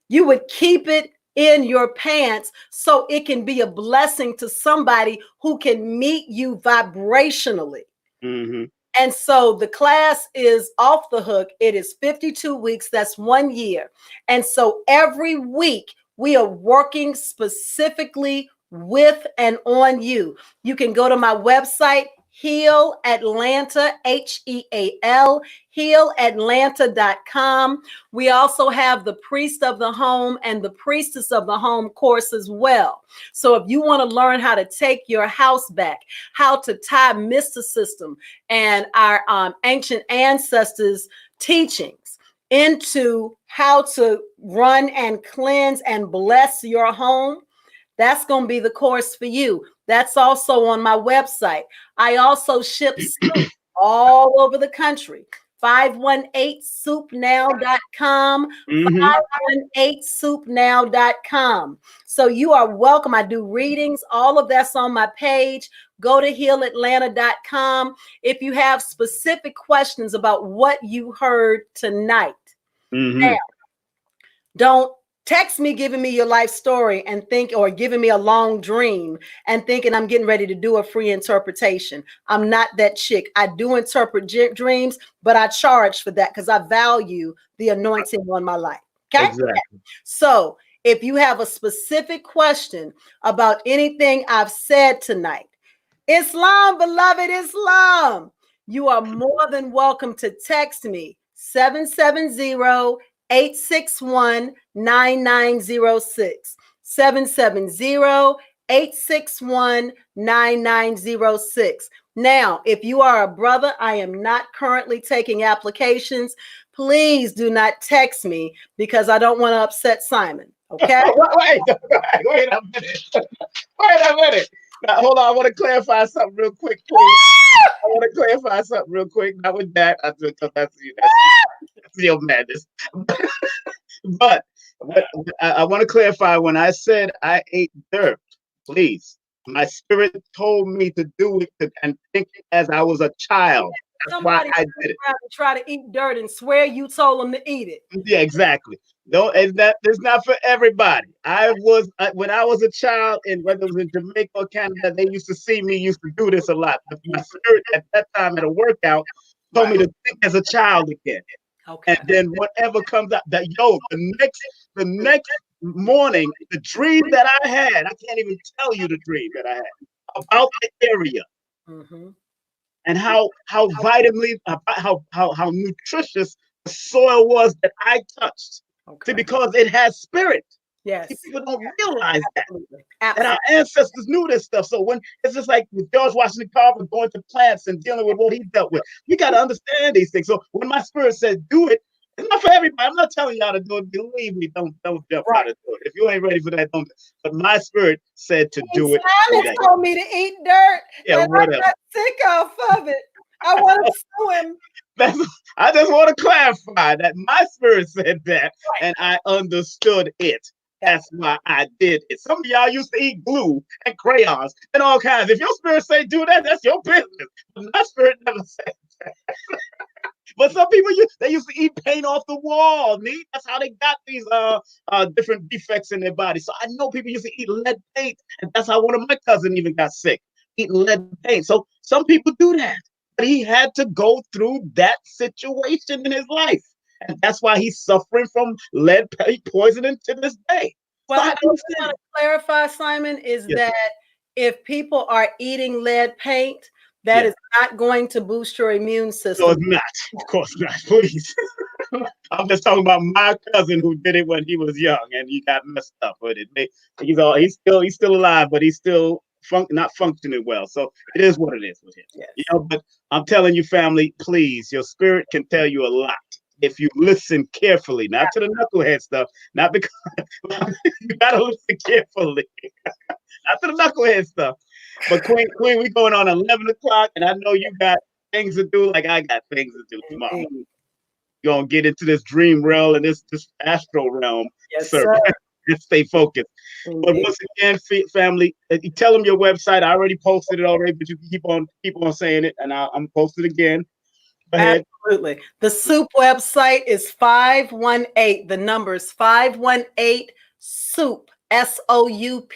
You would keep it in your pants so it can be a blessing to somebody who can meet you vibrationally. And so the class is off the hook. It is 52 weeks. That's 1 year. And so every week we are working specifically with and on you. You can go to my website, Heal Atlanta, HEAL, healatlanta.com. We also have the Priest of the Home and the Priestess of the Home course as well. So if you want to learn how to take your house back, how to tie mysticism and our ancient ancestors' teachings into how to run and cleanse and bless your home, that's going to be the course for you. That's also on my website. I also ship soup all over the country. 518soupnow.com, 518soupnow.com. So you are welcome. I do readings. All of that's on my page. Go to healatlanta.com if you have specific questions about what you heard tonight. Now, don't text me giving me your life story and or giving me a long dream and thinking I'm getting ready to do a free interpretation. I'm not that chick. I do interpret dreams, but I charge for that because I value the anointing on my life. Okay. Exactly. So if you have a specific question about anything I've said tonight, Islam, beloved Islam, you are more than welcome to text me 770-861-9906. 770 861-9906. Now, if you are a brother, I am not currently taking applications. Please do not text me because I don't want to upset Simon. Okay? Wait a minute. Wait a minute. Now, hold on. I want to clarify something real quick, please. I want to clarify something real quick. Not with that. That's your madness. But I want to clarify when I said I ate dirt, please. My spirit told me to do it and think as I was a child. That's Somebody why I did it. try to eat dirt and swear you told them to eat it. Yeah, exactly. No, it's not for everybody. When I was a child, and whether it was in Jamaica or Canada, they used to see me used to do this a lot. But my spirit at that time at a workout told me to think as a child again. Okay. And then whatever comes out, the next morning, the dream that I had, I can't even tell you the dream that I had about the area. Mm-hmm. And how vitamins, how nutritious the soil was that I touched. Okay. See, because it has spirit. Yes. See, people don't realize that. Absolutely. And our ancestors knew this stuff. So when it's just like with George Washington Carver going to plants and dealing with what he dealt with, we got to understand these things. So when my spirit said do it, it's not for everybody. I'm not telling y'all to do it. Believe me, don't jump out and do it. If you ain't ready for that, don't. But my spirit said to do it. Simon told me to eat dirt, and whatever. I got sick off of it. I want to sue him. I just want to clarify that my spirit said that, and I understood it. That's why I did it. Some of y'all used to eat glue and crayons and all kinds. If your spirit say do that, that's your business. But my spirit never said that. But some people they used to eat paint off the wall. Neith. That's how they got these different defects in their body. So I know people used to eat lead paint, and that's how one of my cousins even got sick, eating lead paint. So some people do that, but he had to go through that situation in his life. And that's why he's suffering from lead poisoning to this day. Well, I want to clarify, Simon, is that if people are eating lead paint, that is not going to boost your immune system. No, it's not. Of course not. Please. I'm just talking about my cousin who did it when he was young and he got messed up with it. He's still alive, but he's still not functioning well. So it is what it is with him. Yes. But I'm telling you, family, please, your spirit can tell you a lot if you listen carefully, not to the knucklehead stuff, not because you gotta listen carefully, not to the knucklehead stuff. But Queen, we going on 11 o'clock, and I know you got things to do, like I got things to do tomorrow. You're gonna get into this dream realm and this astral realm, sir. Just stay focused. But once again, family, tell them your website. I already posted it already, but you can keep on saying it, and I'm posted again. Go ahead. Absolutely. The soup website is 518. The number is 518 soup, SOUP,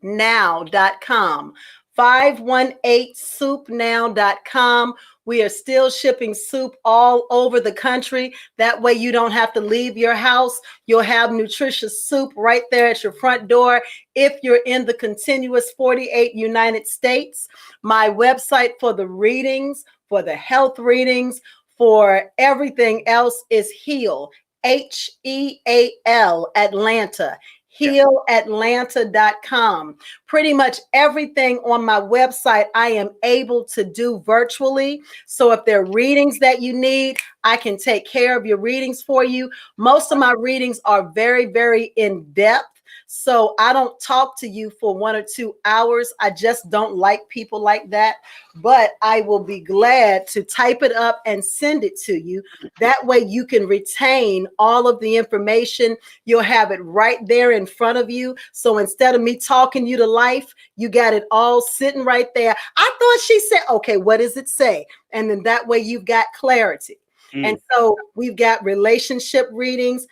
now.com. 518soupnow.com. We are still shipping soup all over the country. That way you don't have to leave your house. You'll have nutritious soup right there at your front door. If you're in the continuous 48 United States, my website for the readings, for the health readings, for everything else is HEAL, HEAL, Atlanta. HealAtlanta.com. Pretty much everything on my website I am able to do virtually. So if there are readings that you need, I can take care of your readings for you. Most of my readings are very, very in depth. So I don't talk to you for 1 or 2 hours. I just don't like people like that. But I will be glad to type it up and send it to you. That way you can retain all of the information. You'll have it right there in front of you. So instead of me talking you to life, you got it all sitting right there. I thought she said, okay, what does it say? And then that way you've got clarity. And so we've got relationship readings.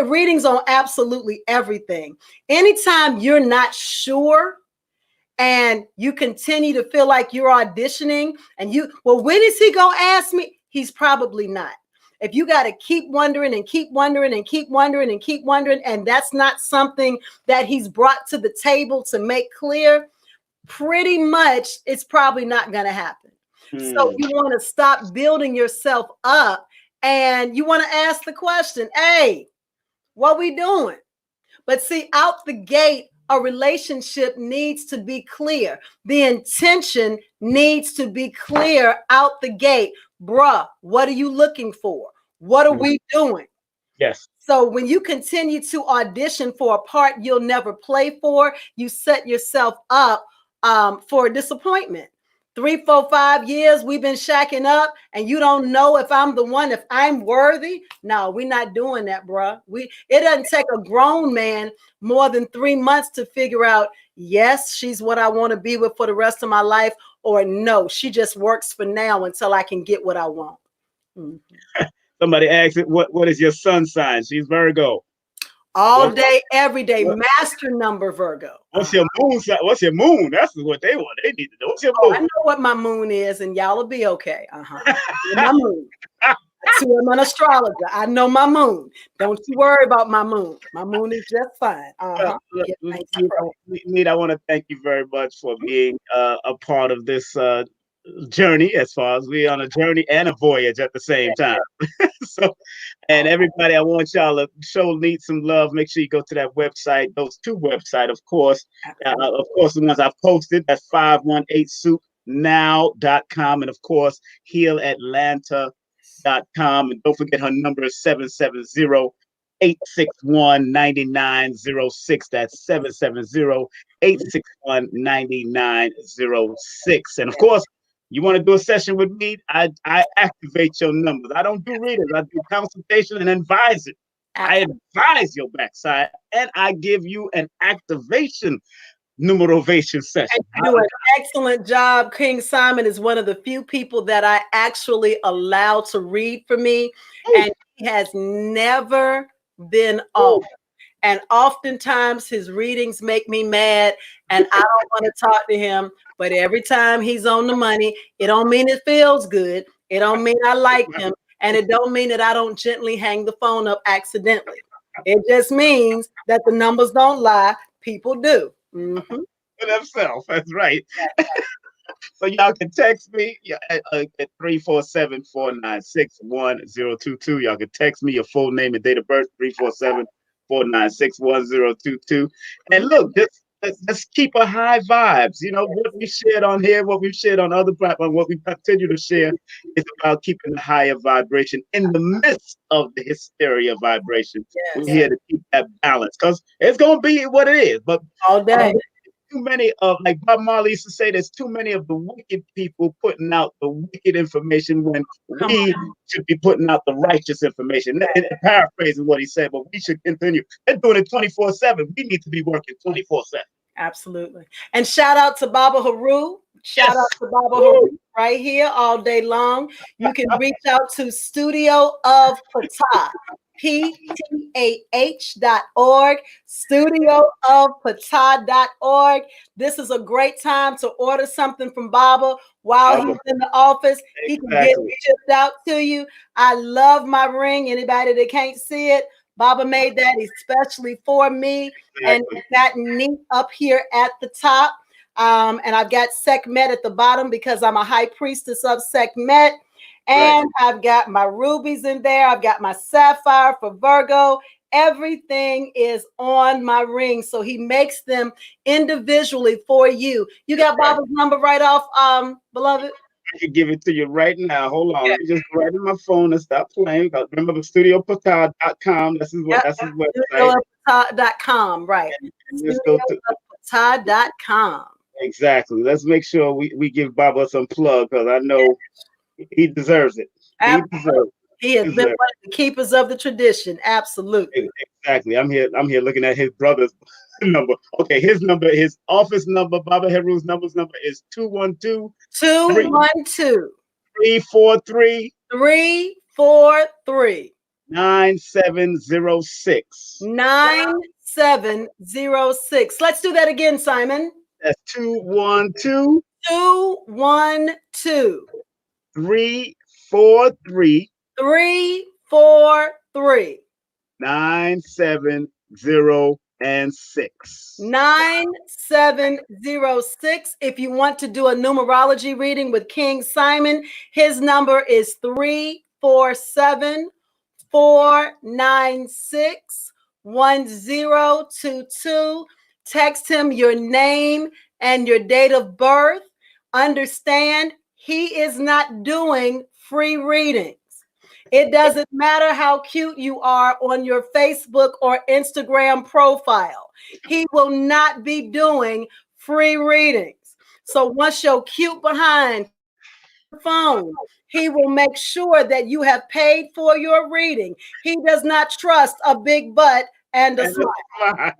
Readings on absolutely everything. Anytime you're not sure and you continue to feel like you're auditioning and when is he going to ask me? He's probably not. If you got to keep wondering and keep wondering and keep wondering and keep wondering, and that's not something that he's brought to the table to make clear, pretty much it's probably not going to happen. So you want to stop building yourself up and you want to ask the question, hey, what we doing? But see, out the gate, a relationship needs to be clear. The intention needs to be clear out the gate. Bruh, what are you looking for? What are we doing? Yes. So when you continue to audition for a part you'll never play for, you set yourself up for disappointment. 3, 4, 5 years we've been shacking up, and you don't know if I'm the one, if I'm worthy. No, we're not doing that, bruh. It doesn't take a grown man more than 3 months to figure out, yes, she's what I want to be with for the rest of my life, or no, she just works for now until I can get what I want. Mm-hmm. Somebody asked it, what is your sun sign? She's Virgo. All day, every day, master number Virgo. What's your moon? What's your moon? That's what they want. They need to know. What's your moon? I know what my moon is, and y'all will be okay. My moon. See, I'm an astrologer. I know my moon. Don't you worry about my moon. My moon is just fine. Neith, I want to thank you very much for being a part of this journey, as far as we're on a journey and a voyage at the same time. So, and everybody, I want y'all to show Neith some love. Make sure you go to that website, those 2 websites, of course. Of course, the ones I've posted, that's 518soupnow.com, and of course, healatlanta.com. And don't forget her number is 770-861-9906. That's 770-861-9906. And of course, you want to do a session with me, I activate your numbers. I don't do readers. I do consultation and advising. I advise your backside, and I give you an activation numerovation session. And you do an excellent job. King Simon is one of the few people that I actually allow to read for me, and he has never been off. And oftentimes his readings make me mad, and I don't want to talk to him. But every time he's on the money, it don't mean it feels good. It don't mean I like him. And it don't mean that I don't gently hang the phone up accidentally. It just means that the numbers don't lie. People do. For themselves. That's right. So y'all can text me at 347-496-1022. Y'all can text me your full name and date of birth, 347-496-1022. And look, let's keep a high vibes. You know, what we shared on here, what we've shared on other platforms, what we continue to share is about keeping a higher vibration in the midst of the hysteria vibration. We're here to keep that balance, because it's going to be what it is. But all day. Too many of, like Bob Marley used to say, there's too many of the wicked people putting out the wicked information when we should be putting out the righteous information. And paraphrasing what he said, but we should continue. They're doing it 24/7. We need to be working 24/7. Absolutely. And shout out to Baba Haru. Shout out to Baba Haru right here all day long. You can reach out to Studio of Patah. PTAH.org, studioofpatah.org. This is a great time to order something from Baba while he's in the office. He can get it shipped out to you. I love my ring. Anybody that can't see it, Baba made that especially for me. And it's got Neith up here at the top. And I've got Sekhmet at the bottom because I'm a high priestess of Sekhmet. And I've got my rubies in there. I've got my sapphire for Virgo. Everything is on my ring. So he makes them individually for you. You got Baba's number right off, beloved? I can give it to you right now. Hold on. Let me just grab in my phone and stop playing. Remember, studiopatah.com. That's his website. Studiopatah.com, right. Studiopatah.com. Exactly. Let's make sure we give Baba some plug, because I know he deserves it. He has been one of the keepers of the tradition. Absolutely. Exactly. I'm here looking at his brother's number. Okay, his office number, Baba Haru's number is 212-343 9706. 9706. Let's do that again, Simon. That's 212 343 9706. 9706. If you want to do a numerology reading with King Simon, his number is 347-496-1022. Text him your name and your date of birth. Understand, he is not doing free readings. It doesn't matter how cute you are on your Facebook or Instagram profile. He will not be doing free readings. So once your cute behind phone, he will make sure that you have paid for your reading. He does not trust a big butt and a smile.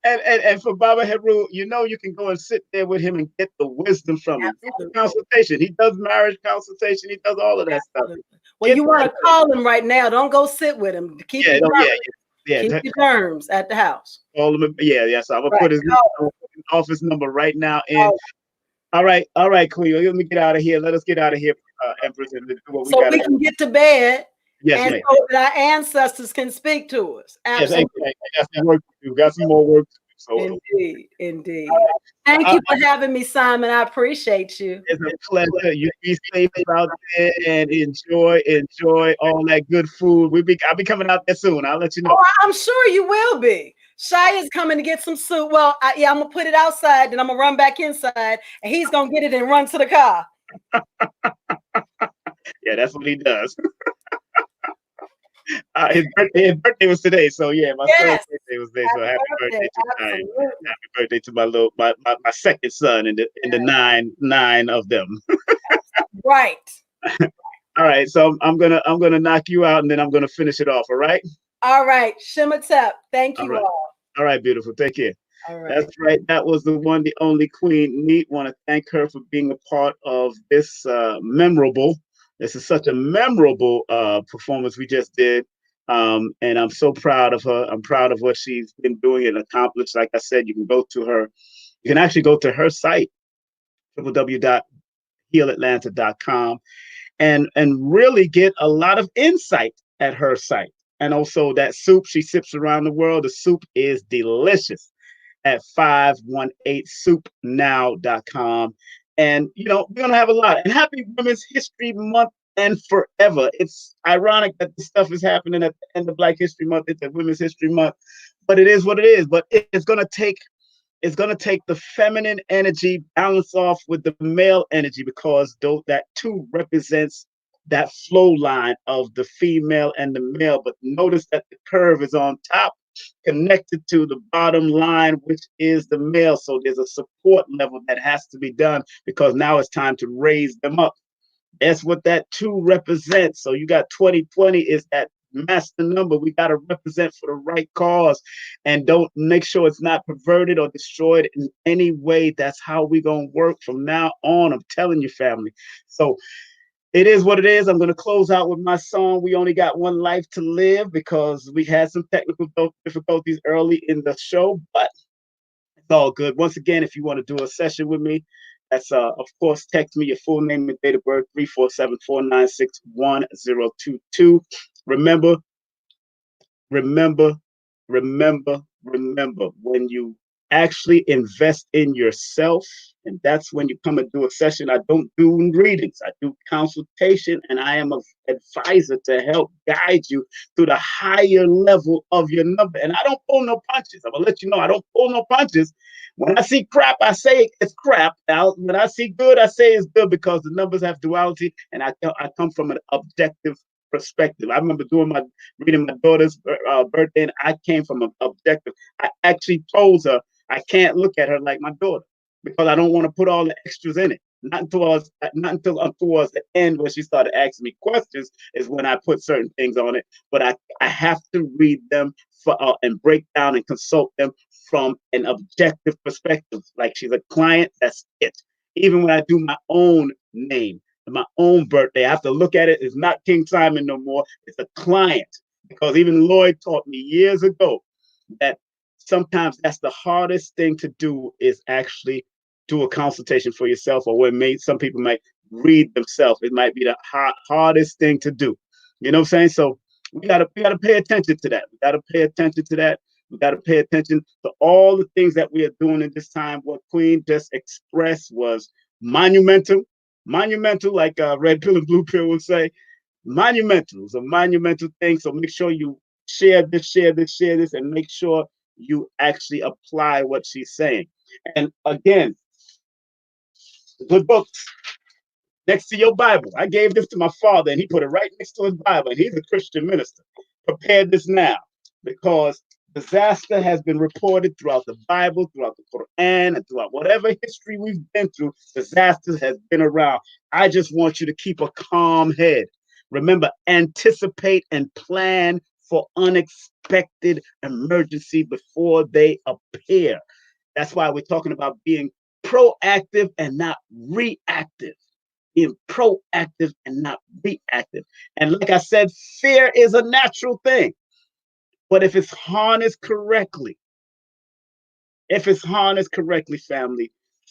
And for Baba Heru, you know, you can go and sit there with him and get the wisdom from him. Absolutely. Consultation. He does marriage consultation. He does all of that stuff. Well, Get you want to that. call him right now. Don't go sit with him. Keep Yeah, your no, germs, yeah. keep your germs at the house. Call him. Yeah. So I'm gonna Right. put his office number right now in. Oh, All right, Queen. Let me get out of here. Let us get out of here, Empress, and do what we so gotta we do. can get to bed, Yes, and ma'am. so that our ancestors can speak to us. Yes, I Absolutely. got some work to do. Got some more work to do. So Indeed. Indeed. Thank uh, you for having me, Simon. I appreciate you. it's a pleasure. You be safe out there and enjoy all that good food. I'll be coming out there soon. I'll let you know. Oh, I'm sure you will be. Shy is coming to get some soup. Well, I'm gonna put it outside, then I'm gonna run back inside, and he's gonna get it and run to the car. Yeah, that's what he does. His birthday was today, so yeah, my son's Yes. birthday was today. So happy birthday to Ryan. Absolutely. Happy birthday to my second son and the nine of them. Right. All right, so I'm gonna knock you out and then I'm gonna finish it off. All right. All right. Shimatep. Thank All you right. all. All right, beautiful. Take care. All right. That's right. That was the one, the only Queen Neith. Want to thank her for being a part of this memorable. This is such a memorable performance we just did. And I'm so proud of her. I'm proud of what she's been doing and accomplished. Like I said, you can go to her. You can actually go to her site, www.healatlanta.com, and really get a lot of insight at her site. And also that soup she sips around the world. The soup is delicious at 518soupnow.com. And, you know, we're going to have a lot. And happy Women's History Month and forever. It's ironic that this stuff is happening at the end of Black History Month. It's a Women's History Month, but it is what it is. But it's going to take the feminine energy balance off with the male energy, because that too represents that flow line of the female and the male. But notice that the curve is on top, connected to the bottom line, which is the male. So there's a support level that has to be done, because now it's time to raise them up. That's what that two represents. So you got 2020 is that master number. We got to represent for the right cause, and don't make sure it's not perverted or destroyed in any way. That's how we're going to work from now on. I'm telling you, family. So it is what it is. I'm going to close out with my song, We Only Got One Life to Live, because we had some technical difficulties early in the show, but it's all good. Once again, if you want to do a session with me, that's of course, text me your full name and date of birth, 347-496-1022. Remember, remember, remember, when you actually invest in yourself, and that's when you come and do a session. I don't do readings, I do consultation, and I am an advisor to help guide you to the higher level of your number. And I don't pull no punches. I'm gonna let you know I don't pull no punches. When I see crap, I say it's crap. Now, when I see good, I say it's good, because the numbers have duality, and I come from an objective perspective. I remember reading my daughter's birthday, and I came from an objective. I actually told her I can't look at her like my daughter, because I don't want to put all the extras in it. Not until towards the end, when she started asking me questions, is when I put certain things on it. But I have to read them and break down and consult them from an objective perspective. Like she's a client, that's it. Even when I do my own name, my own birthday, I have to look at it. It's not King Simon no more. It's a client. Because even Lloyd taught me years ago that sometimes that's the hardest thing to do, is actually do a consultation for yourself, or some people might read themselves. It might be the hardest thing to do. You know what I'm saying? So we gotta pay attention to that. We gotta pay attention to that. We got to pay attention to all the things that we are doing in this time. What Queen just expressed was monumental, like Red Pill and Blue Pill would say. Monumental. It's a monumental thing. So make sure you share this, and make sure you actually apply what she's saying. And again, good books next to your Bible. I gave this to my father, and he put it right next to his Bible, and he's a Christian minister. Prepare this now, because disaster has been reported throughout the Bible, throughout the Quran, and throughout whatever history we've been through. Disaster has been around. I just want you to keep a calm head. Remember, anticipate and plan for unexpected emergency before they appear. That's why we're talking about being proactive and not reactive. Being proactive and not reactive. And like I said, fear is a natural thing. But if it's harnessed correctly, family,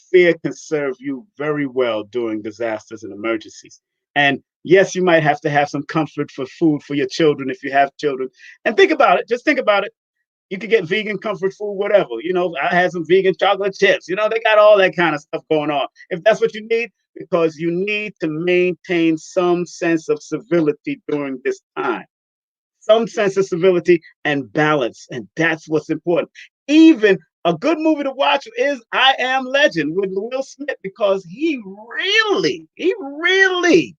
fear can serve you very well during disasters and emergencies. And yes, you might have to have some comfort for food for your children if you have children. And think about it. Just think about it. You could get vegan comfort food, whatever. I had some vegan chocolate chips. They got all that kind of stuff going on. If that's what you need, because you need to maintain some sense of civility during this time. Some sense of civility and balance. And that's what's important. Even a good movie to watch is I Am Legend with Will Smith, because he really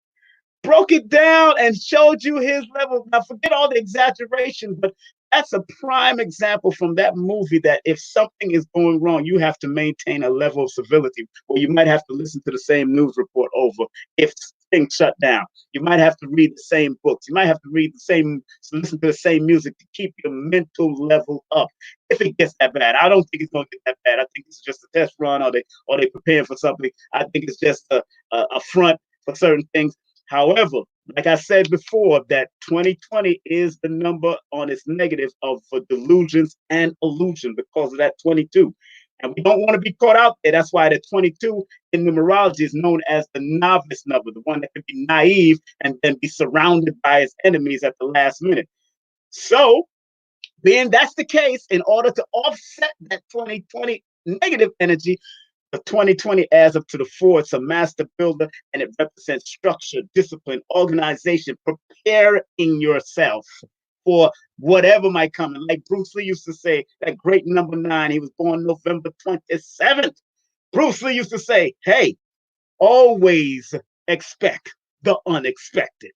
broke it down and showed you his level. Now, forget all the exaggeration, but that's a prime example from that movie that if something is going wrong, you have to maintain a level of civility, or you might have to listen to the same news report over if things shut down. You might have to read the same books. You might have to listen to the same music to keep your mental level up. If it gets that bad, I don't think it's going to get that bad. I think it's just a test run, or they preparing for something. I think it's just a front for certain things. However, like I said before, that 2020 is the number on its negative for delusions and illusion because of that 22. And we don't want to be caught out there. That's why the 22 in numerology is known as the novice number, the one that can be naive and then be surrounded by his enemies at the last minute. So, being that's the case, in order to offset that 2020 negative energy, the 2020 adds up to the 4. It's a master builder, and it represents structure, discipline, organization, preparing yourself for whatever might come. And like Bruce Lee used to say, that great number 9, he was born November 27th. Bruce Lee used to say, hey, always expect the unexpected.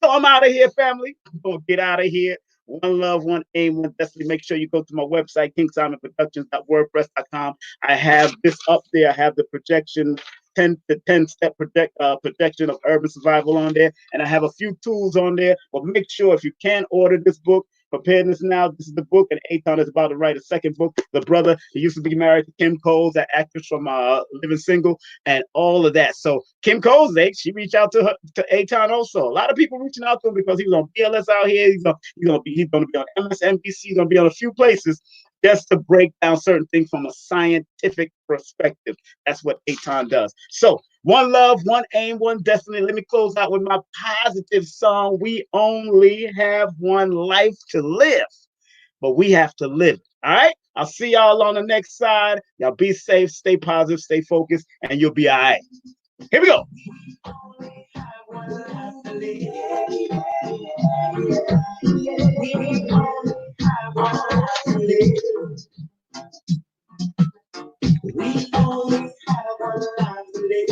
So I'm out of here, family. I'm going to get out of here. One love, one aim, one destiny. Make sure you go to my website, KingSimonProductions.wordpress.com. I have this up there. I have the projection, 10-step projection of urban survival on there. And I have a few tools on there. But make sure if you can order this book, Preparedness Now, this is the book, and Aton is about to write a second book. The brother, he used to be married to Kim Coles, that actress from Living Single, and all of that. So Kim Coles, she reached out to Aton also. A lot of people reaching out to him because he was on BLS out here. He's gonna be on MSNBC. He's gonna be on a few places just to break down certain things from a scientific perspective. That's what Aton does. So one love, one aim, one destiny. Let me close out with my positive song. We only have one life to live, but we have to live. All right? I'll see y'all on the next side. Y'all be safe, stay positive, stay focused, and you'll be all right. Here we go. We only have one life to live,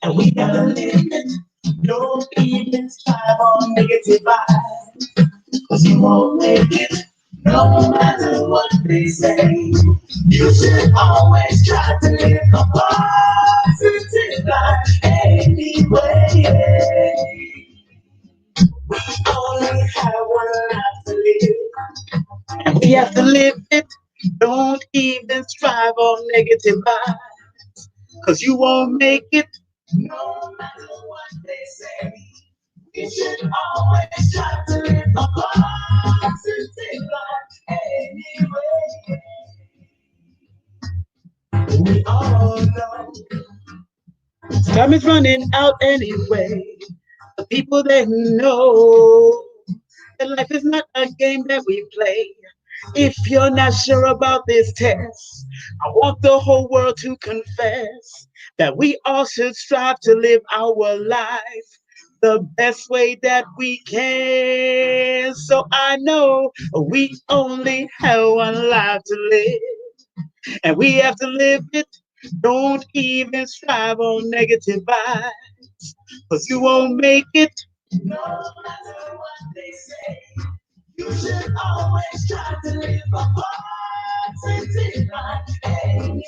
and we gotta live it. Don't even strive on negative vibes, cause you won't make it, no matter what they say. You should always try to live a positive life anyway. We only have one life to live, and we have to live it. Don't even strive on negative vibes, cause you won't make it, no matter what they say. You should always try to live a positive life anyway. We all know time is running out anyway. The people that know that life is not a game that we play. If you're not sure about this test, I want the whole world to confess that we all should strive to live our life the best way that we can. So I know we only have one life to live, and we have to live it. Don't even strive on negative vibes, cause you won't make it. No matter what they say, you should always try to live a positive life anyway.